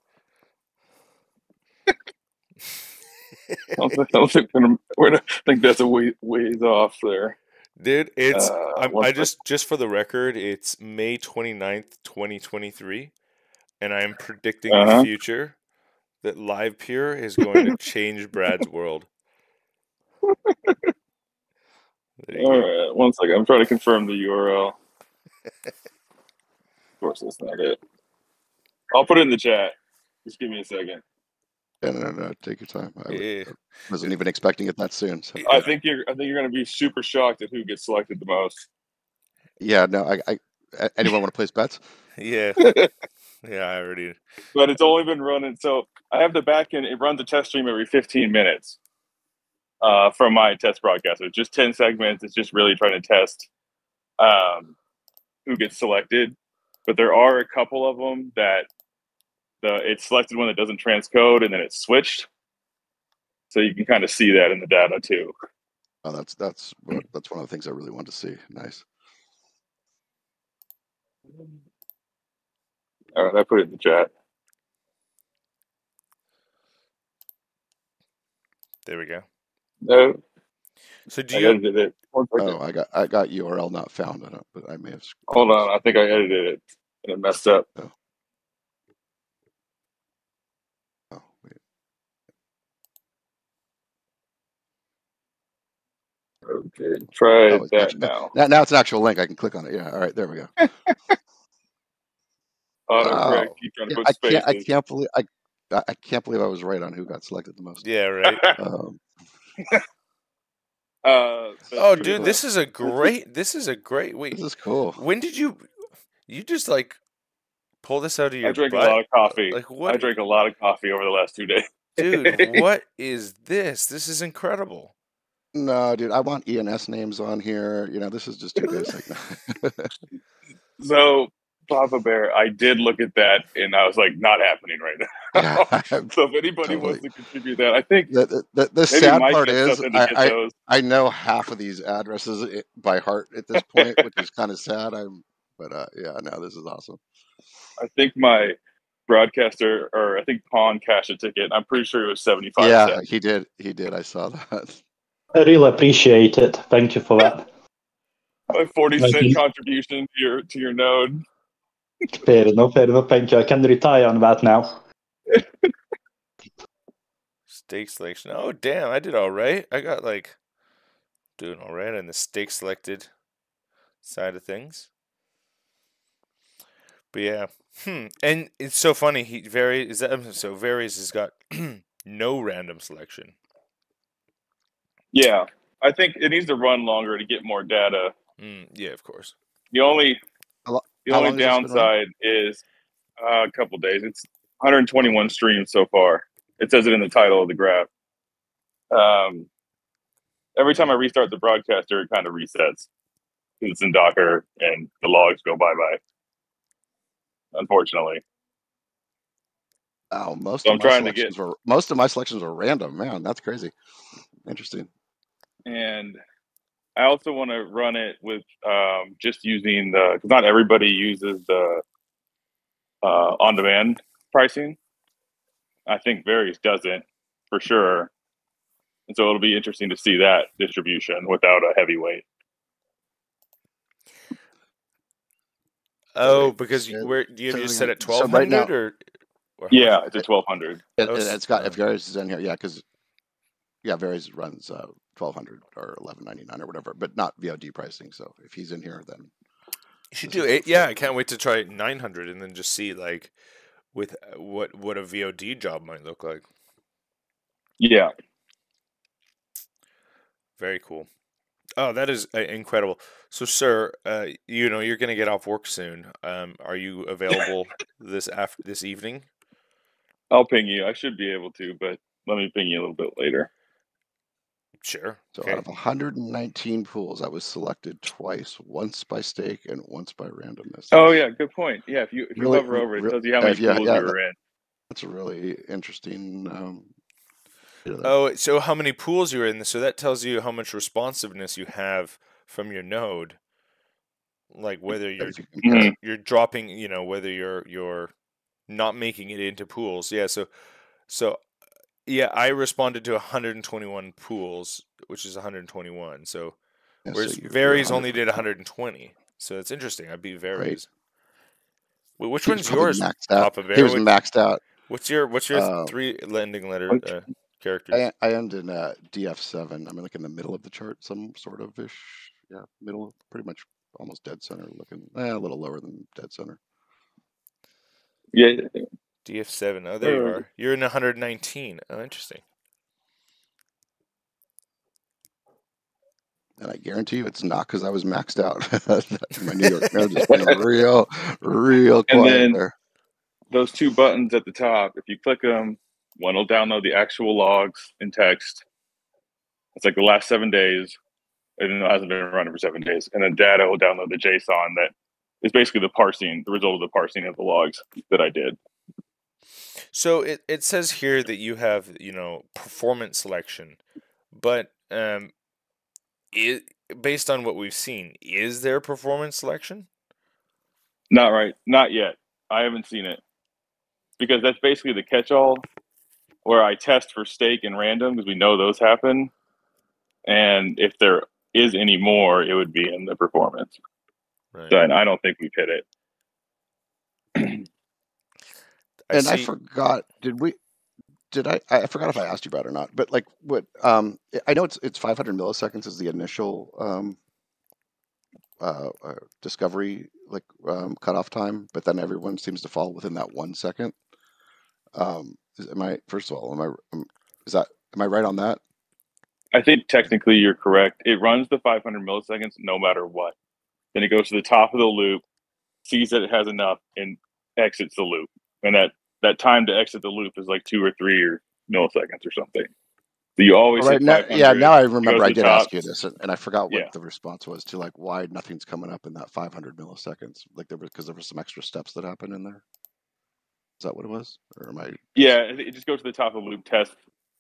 I think that's a ways off there. Dude, it's I just for the record, it's May 29th, 2023, and I am predicting the future that Livepeer is going to change Brad's world. There you All go. right, one second. I'm trying to confirm the URL. Of course, that's not it. I'll put it in the chat. Just give me a second. No, take your time. I Yeah. wasn't even expecting it that soon. So. I think you're going to be super shocked at who gets selected the most. Yeah, no. Anyone want to place bets? Yeah. Yeah, I already. But it's only been running. So I have the back end. It runs a test stream every 15 minutes from my test broadcast. So it's just 10 segments. It's just really trying to test who gets selected. But there are a couple of them that it's selected one that doesn't transcode, and then it's switched. So you can kind of see that in the data too. Oh, that's one of the things I really want to see. Nice. All right, I put it in the chat. There we go. No. So do I you? edited it. Oh, I got URL not found in it, but I may have. Hold on, I think I edited it and it messed up. Oh, wait. Okay, try that now. Now it's an actual link. I can click on it. Yeah. All right. There we go. Autocorrect. Keep trying to put spaces. I can't believe I was right on who got selected the most. Yeah, right. Oh, dude, this is a great. Wait, this is cool. When did you just like pull this out of your I drank butt? a lot of coffee. Like what? I drank a lot of coffee over the last 2 days. Dude, what is this? This is incredible. No, dude, I want ENS names on here. This is just too basic. So, Papa Bear, I did look at that, and I was like, not happening right now. Yeah, so if anybody wants to contribute that, I think the sad part is I know half of these addresses by heart at this point, which is kind of sad. Yeah, no, this is awesome. I think my broadcaster, or I think Pawn cashed a ticket. I'm pretty sure it was 75 Yeah, cents. he did. I saw that. I really appreciate it. Thank you for that. A 40-cent contribution to your node. Fair enough. Thank you. I can retire on that now. Stake selection. Oh, damn. I did all right. I got doing all right on the stake selected side of things. But yeah. And it's so funny. Varies has got no random selection. Yeah. I think it needs to run longer to get more data. Yeah, of course. The only downside is a couple days. It's 121 streams so far. It says it in the title of the graph. Every time I restart the broadcaster, it kind of resets. It's in Docker, and the logs go bye-bye. Unfortunately. Oh, most of my selections were random. Man, that's crazy. Interesting. And I also want to run it with just using because not everybody uses the on-demand pricing. I think Varies doesn't, for sure. And so it'll be interesting to see that distribution without a heavyweight. Oh, because you just set it 1200 or yeah, it's at 1200. It's got if Varies is in here, yeah, because Varies runs 1200 or 1199 or whatever, but not VOD pricing. So if he's in here, then you should do it. Yeah, I can't wait to try 900 and then just see with what a VOD job might look like. Yeah. Very cool. Oh, that is incredible. So, sir, you're going to get off work soon. Are you available this evening? I'll ping you. I should be able to, but let me ping you a little bit later. Sure. So out of 119 pools, I was selected twice, once by stake and once by randomness. Oh yeah, good point. Yeah, if you hover over, it tells you how many pools you were in. That's a really interesting. So how many pools you were in? So that tells you how much responsiveness you have from your node, like whether you're dropping, whether you're not making it into pools. Yeah. So. Yeah, I responded to 121 pools, which is 121. So, whereas Varies only did 120. So it's interesting. I beat Varies. Wait, which one's yours, Papa Bear? He was maxed out. What's your three ending letter characters? I end in DF7. I'm like in the middle of the chart, some sort of ish. Yeah, middle, pretty much almost dead center looking. A little lower than dead center. Yeah. DF7. Oh, there you are. You're in 119. Oh, interesting. And I guarantee you it's not because I was maxed out. My New York node just went real quiet And then there. those two buttons at the top, if you click them, one will download the actual logs in text. It's like the last 7 days. It hasn't been running for 7 days. And then data will download the JSON that is basically the result of the parsing of the logs that I did. So it says here that you have, performance selection, but based on what we've seen, is there performance selection? Not yet. I haven't seen it. Because that's basically the catch-all where I test for stake and random because we know those happen. And if there is any more, it would be in the performance. Right. So I don't think we've hit it. I forgot. I forgot if I asked you about it or not. But like, what? I know it's 500 milliseconds is the initial discovery cutoff time, but then everyone seems to fall within that 1 second. Am I right on that? I think technically you're correct. It runs the 500 milliseconds no matter what. Then it goes to the top of the loop, sees that it has enough, and exits the loop. And that time to exit the loop is like 2 or 3 milliseconds or something. So you always hit 500. Yeah, now I remember I did ask you this, and I forgot what Yeah. the response was to like why nothing's coming up in that 500 milliseconds. Like because there were some extra steps that happened in there. Is that what it was, or am I? Yeah, it just goes to the top of the loop, test,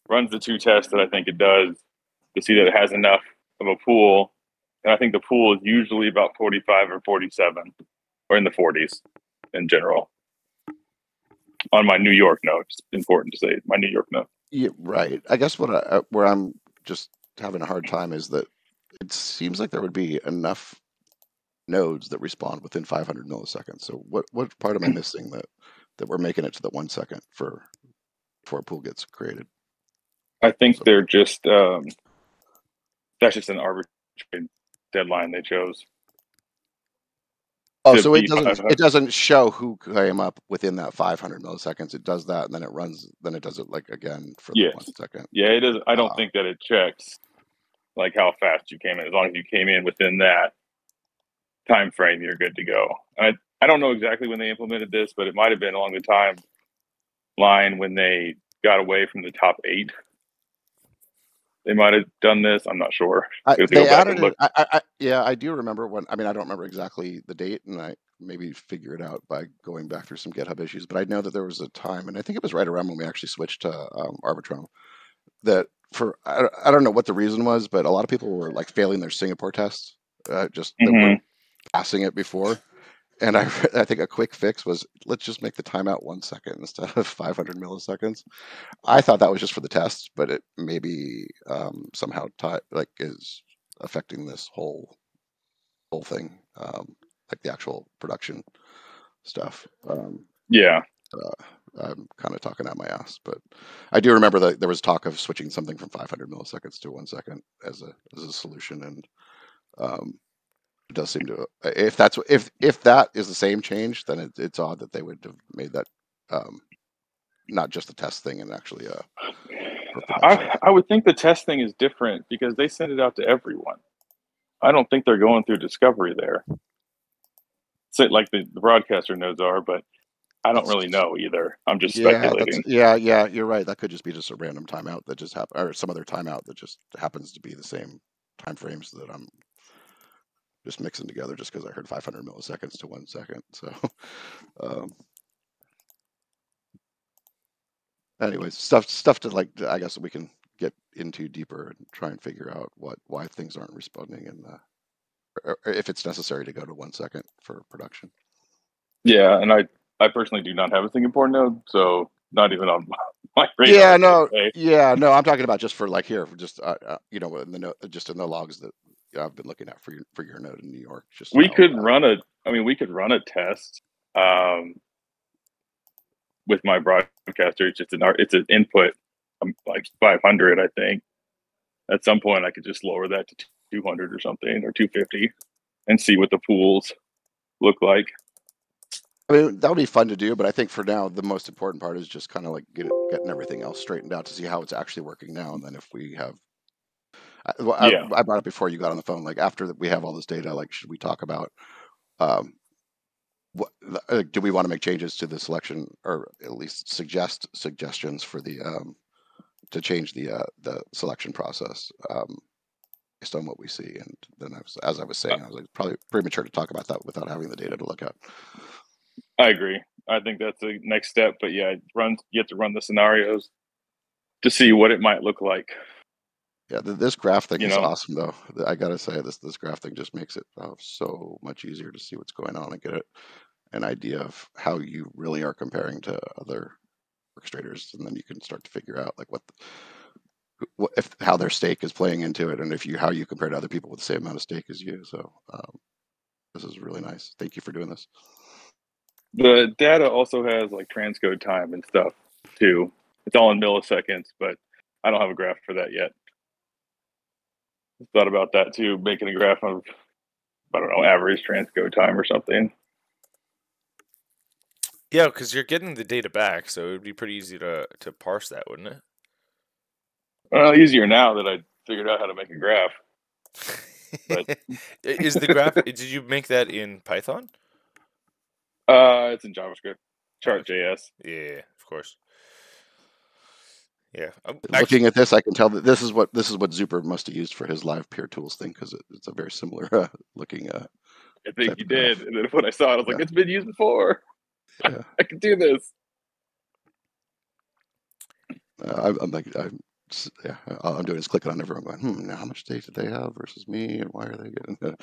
runs the 2 tests that I think it does to see that it has enough of a pool. And I think the pool is usually about 45 or 47, or in the 40s in general. On my New York node, it's important to say my New York node. Yeah, right. I guess where I'm just having a hard time is that it seems like there would be enough nodes that respond within 500 milliseconds. So what part am I missing that we're making it to the 1 second before a pool gets created? I think they're just that's just an arbitrary deadline they chose. Oh, so it doesn't show who came up within that 500 milliseconds. It does that, and then it does it like again for the 1 second. Yeah, it does. I don't think that it checks like how fast you came in. As long as you came in within that time frame, you're good to go. I don't know exactly when they implemented this, but it might have been along the timeline when they got away from the top 8. They might have done this. I'm not sure. They added it. I do remember when. I mean, I don't remember exactly the date, and I maybe figure it out by going back through some GitHub issues. But I know that there was a time, and I think it was right around when we actually switched to Arbitrum, that I don't know what the reason was, but a lot of people were like failing their Singapore tests, that weren't passing it before. And I think a quick fix was let's just make the timeout 1 second instead of 500 milliseconds. I thought that was just for the tests, but it maybe somehow is affecting this whole thing, like the actual production stuff. Yeah. I'm kind of talking out my ass, but I do remember that there was talk of switching something from 500 milliseconds to 1 second as a solution, and it does seem to. If that is the same change, then it's odd that they would have made that not just a test thing and actually I would think the test thing is different because they send it out to everyone. I don't think they're going through discovery there. So, like the broadcaster nodes are, but I don't really know either. I'm just speculating. Yeah, you're right. That could just be just a random timeout that just happened, or some other timeout that just happens to be the same time frames that I'm just mixing together just because I heard 500 milliseconds to 1 second. So, anyways, stuff to like. I guess we can get into deeper and try and figure out why things aren't responding, and or if it's necessary to go to 1 second for production. Yeah, and I personally do not have a Singapore node, so not even on my radar. No, I'm talking about just for like here, for just in the logs that I've been looking at for your node in New York. We could run a test. with my broadcaster. It's just it's an input, like 500, I think. At some point, I could just lower that to 200 or something, or 250, and see what the pools look like. I mean, that would be fun to do, but I think for now, the most important part is just kind of like getting everything else straightened out to see how it's actually working now. And then if we have, I brought up before you got on the phone, like after we have all this data, like should we talk about, what do we want to make changes to the selection, or at least suggestions for the to change the selection process based on what we see? And then as I was saying, I was like probably premature to talk about that without having the data to look at. I agree. I think that's the next step. But yeah, you have to run the scenarios to see what it might look like. Yeah, this graph thing is awesome, though. I gotta say, this graph thing just makes it so much easier to see what's going on and get an idea of how you really are comparing to other orchestrators, and then you can start to figure out like how their stake is playing into it, and how you compare to other people with the same amount of stake as you. So this is really nice. Thank you for doing this. The data also has like transcode time and stuff too. It's all in milliseconds, but I don't have a graph for that yet. I thought about that too, making a graph of, I don't know, average transcode time or something. Yeah, because you're getting the data back, so it would be pretty easy to parse that, wouldn't it? Well, easier now that I figured out how to make a graph. But is the graph? Did you make that in Python? It's in JavaScript, chart.js. Yeah, of course. Yeah. Looking at this, I can tell that this is what Zuper must have used for his Livepeer tools thing, because it's a very similar looking. I think he did, and then when I saw it, I was like, "It's been used before. Yeah. I can do this." I'm like, all I'm doing is clicking on everyone, going, now how much data do they have versus me, and why are they getting that?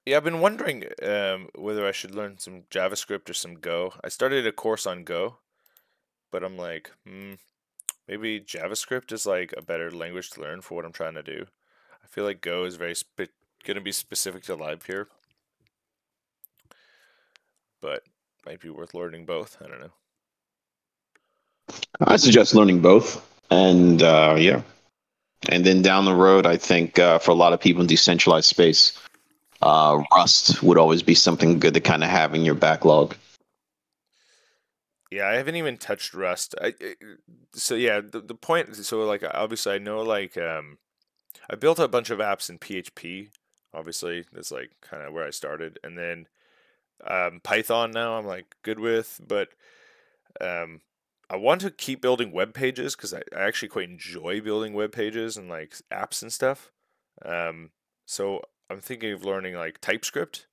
Yeah, I've been wondering whether I should learn some JavaScript or some Go. I started a course on Go, but I'm like, maybe JavaScript is like a better language to learn for what I'm trying to do. I feel like Go is very going to be specific to Livepeer, but might be worth learning both. I don't know. I suggest learning both, and yeah, and then down the road, I think for a lot of people in decentralized space, Rust would always be something good to kind of have in your backlog. Yeah, I haven't even touched Rust. So yeah, the point. So like, obviously, I know like I built a bunch of apps in PHP. Obviously, that's like kind of where I started, and then Python now I'm like good with, but I want to keep building web pages because I actually quite enjoy building web pages and like apps and stuff. So I'm thinking of learning like TypeScript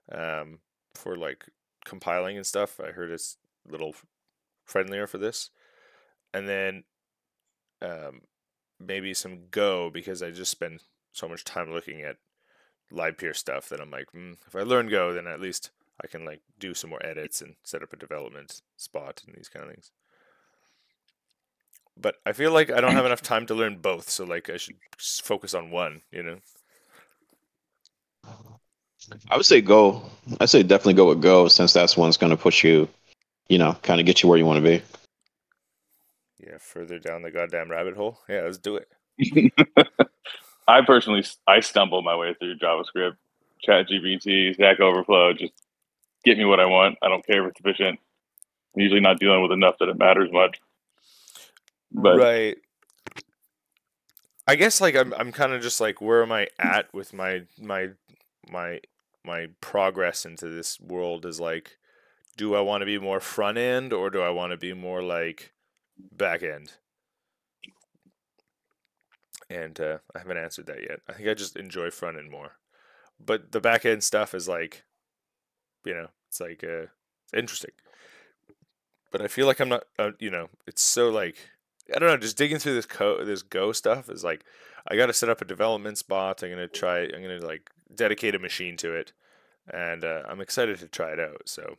for like compiling and stuff. I heard it's a little friendlier for this, and then maybe some Go because I just spend so much time looking at Livepeer stuff that I'm like, if I learn Go, then at least I can like do some more edits and set up a development spot and these kind of things. But I feel like I don't have enough time to learn both, so like I should just focus on one, you know? I would say Go. I say definitely go with Go, since that's one's going to push you, kind of get you where you want to be. Yeah, further down the goddamn rabbit hole. Yeah, let's do it. I stumble my way through JavaScript, ChatGPT, Stack Overflow. Just get me what I want. I don't care if it's efficient. I'm usually not dealing with enough that it matters much. But right. I guess like I'm kind of just like, where am I at with my progress into this world? Is like, do I want to be more front end or do I want to be more like back end? And I haven't answered that yet. I think I just enjoy front end more, but the back end stuff is like, it's like interesting. But I feel like I'm not, it's so like, I don't know, just digging through this Go stuff is like, I got to set up a development spot. I'm going to like dedicate a machine to it. And I'm excited to try it out. So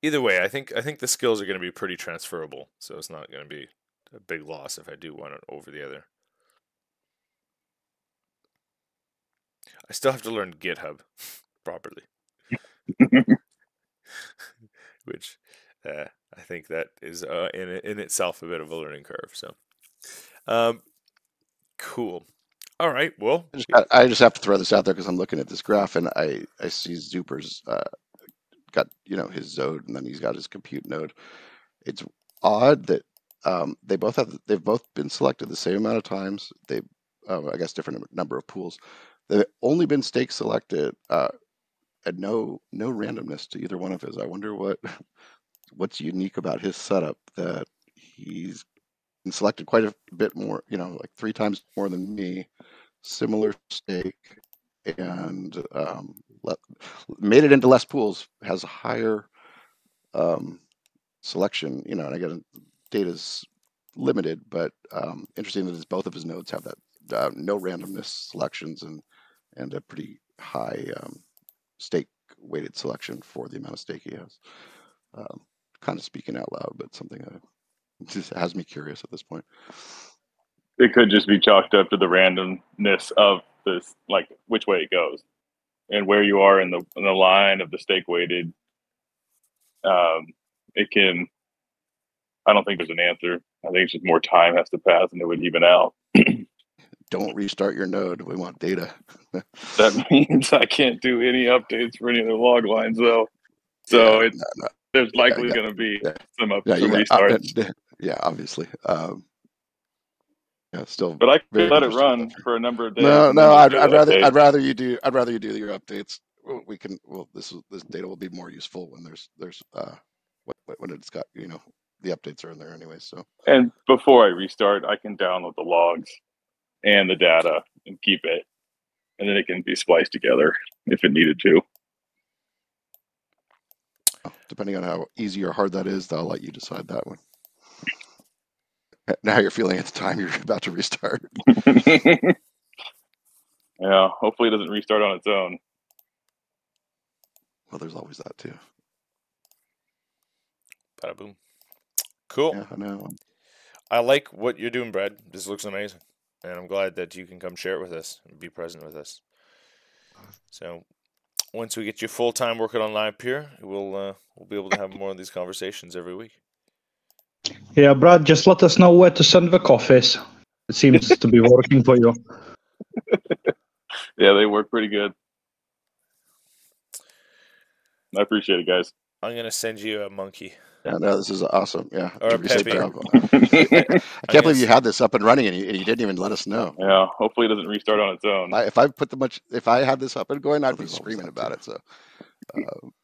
either way, I think the skills are going to be pretty transferable. So it's not going to be a big loss if I do one over the other. I still have to learn GitHub properly. Which I think that is in itself a bit of a learning curve. So, cool. All right. Well, I just have to throw this out there because I'm looking at this graph and I see Zuper's got his Zode and then he's got his compute node. It's odd that they've both been selected the same amount of times. They I guess different number of pools. They've only been stake selected and no randomness to either one of his. I wonder what's unique about his setup that he's been selected quite a bit more, like 3 times more than me, similar stake, and made it into less pools, has a higher selection, and again, data's limited, but interesting that both of his nodes have that no randomness selections and a pretty high stake weighted selection for the amount of stake he has. Kind of speaking out loud, but something that just has me curious at this point. It could just be chalked up to the randomness of this, like which way it goes and where you are in the line of the stake weighted. It can. I don't think there's an answer. I think it's just more time has to pass and it would even out. Don't restart your node. We want data. That means I can't do any updates for any of the log lines, though. So Yeah, there's likely going to be some restarts. Obviously. Still. But I could let it run for a number of days. No. I'd rather you do your updates. This data will be more useful when there's when it's got the updates are in there anyway. So. And before I restart, I can download the logs and the data and keep it, and then it can be spliced together if it needed to. Depending on how easy or hard that is, I'll let you decide that one. Now you're feeling at the time you're about to restart. Yeah, hopefully it doesn't restart on its own. Well, there's always that too. Bada boom. Cool. Yeah, I know. I like what you're doing, Brad. This looks amazing. And I'm glad that you can come share it with us and be present with us. So once we get you full-time working on Livepeer, we'll be able to have more of these conversations every week. Yeah, Brad, just let us know where to send the coffees. It seems to be working for you. Yeah, they work pretty good. I appreciate it, guys. I'm going to send you a monkey. Yeah, no, this is awesome. Yeah, or a Pepe. I can't believe you had this up and running and you didn't even let us know. Yeah, hopefully it doesn't restart on its own. If I had this up and going, I'd be screaming about it. So,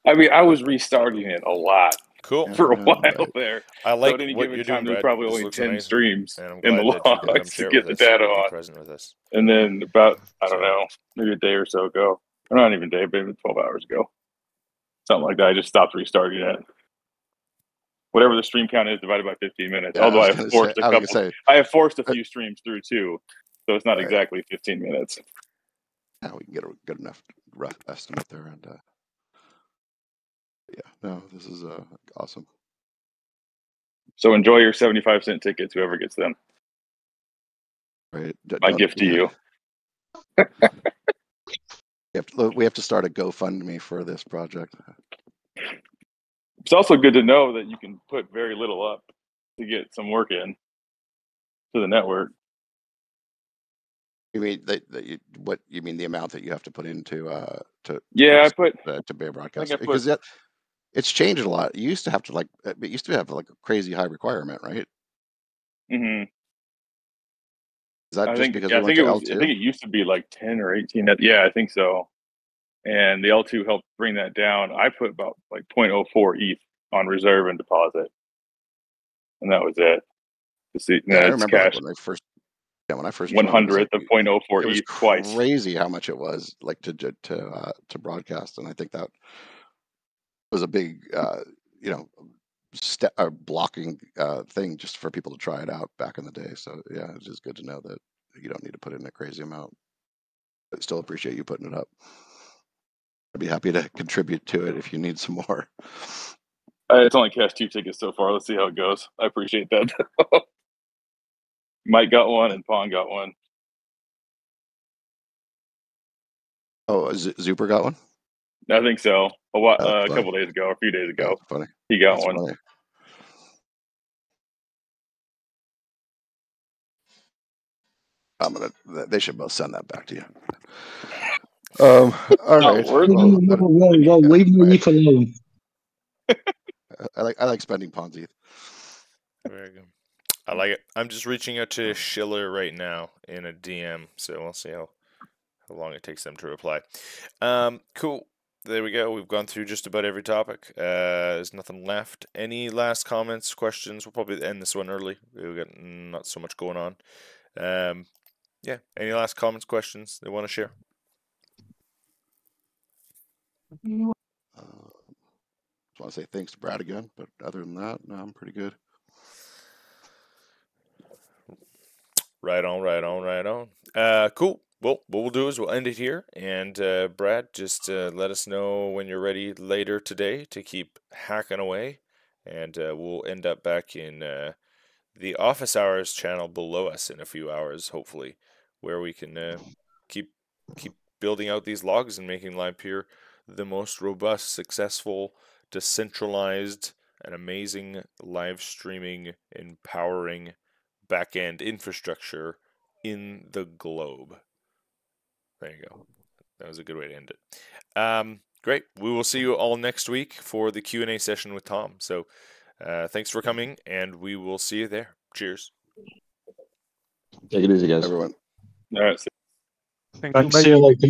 I mean, I was restarting it a lot. Cool. For a while there. I like so at any what given you're time, doing, there's Brad. probably only 10 amazing. streams and I'm in the glad that you can come logs share to get with the us data and be on. present with us. And then about, I don't know, maybe a day or so ago, or not even a day, maybe 12 hours ago, something like that, I just stopped restarting it. Whatever the stream count is divided by 15 minutes. Yeah, Although I have forced a few streams through too, so it's not exactly 15 minutes. Now we can get a good enough rough estimate there, and yeah, no, this is awesome. So enjoy your 75-cent tickets, whoever gets them. Right, my gift to you. We have to start a GoFundMe for this project. It's also good to know that you can put very little up to get some work in to the network. You mean what you mean the amount that you have to put into to Bear Broadcast, because it's changed a lot. It used to have to have a crazy high requirement, right? Mm-hmm. Is that because I think it used to be like 10 or 18. Yeah, I think so. And the L2 helped bring that down. I put about like 0.04 ETH on reserve and deposit, and that was it. I remember that when I first 100th of 0.04 ETH twice. Crazy how much it was like to broadcast, and I think that was a big blocking thing just for people to try it out back in the day. So yeah, it's just good to know that you don't need to put in a crazy amount. I still appreciate you putting it up. I'd be happy to contribute to it if you need some more. It's only cashed 2 tickets so far. Let's see how it goes. I appreciate that. Mike got one and Pong got one. Oh, Zuper got one? I think so. A That's funny. couple days ago, or a few days ago, That's funny. he got That's one. funny. They should both send that back to you. All right. Whoa, leave me alone. I like spending Ponzi. Very good. I like it. I'm just reaching out to Schiller right now in a DM, so we'll see how long it takes them to reply. Cool. There we go. We've gone through just about every topic. There's nothing left. Any last comments, questions? We'll probably end this one early. We've got not so much going on. Yeah. Any last comments, questions they want to share? Just want to say thanks to Brad again, but other than that, no, I'm pretty good. Right on. Cool. Well, what we'll do is we'll end it here. And Brad, just let us know when you're ready later today to keep hacking away. And we'll end up back in the office hours channel below us in a few hours, hopefully, where we can keep building out these logs and making Livepeer the most robust, successful, decentralized, and amazing live streaming, empowering back-end infrastructure in the globe. There you go. That was a good way to end it. Great. We will see you all next week for the Q&A session with Tom. So thanks for coming, and we will see you there. Cheers. Take it easy, guys. Everyone. All right. Thank you. See you later.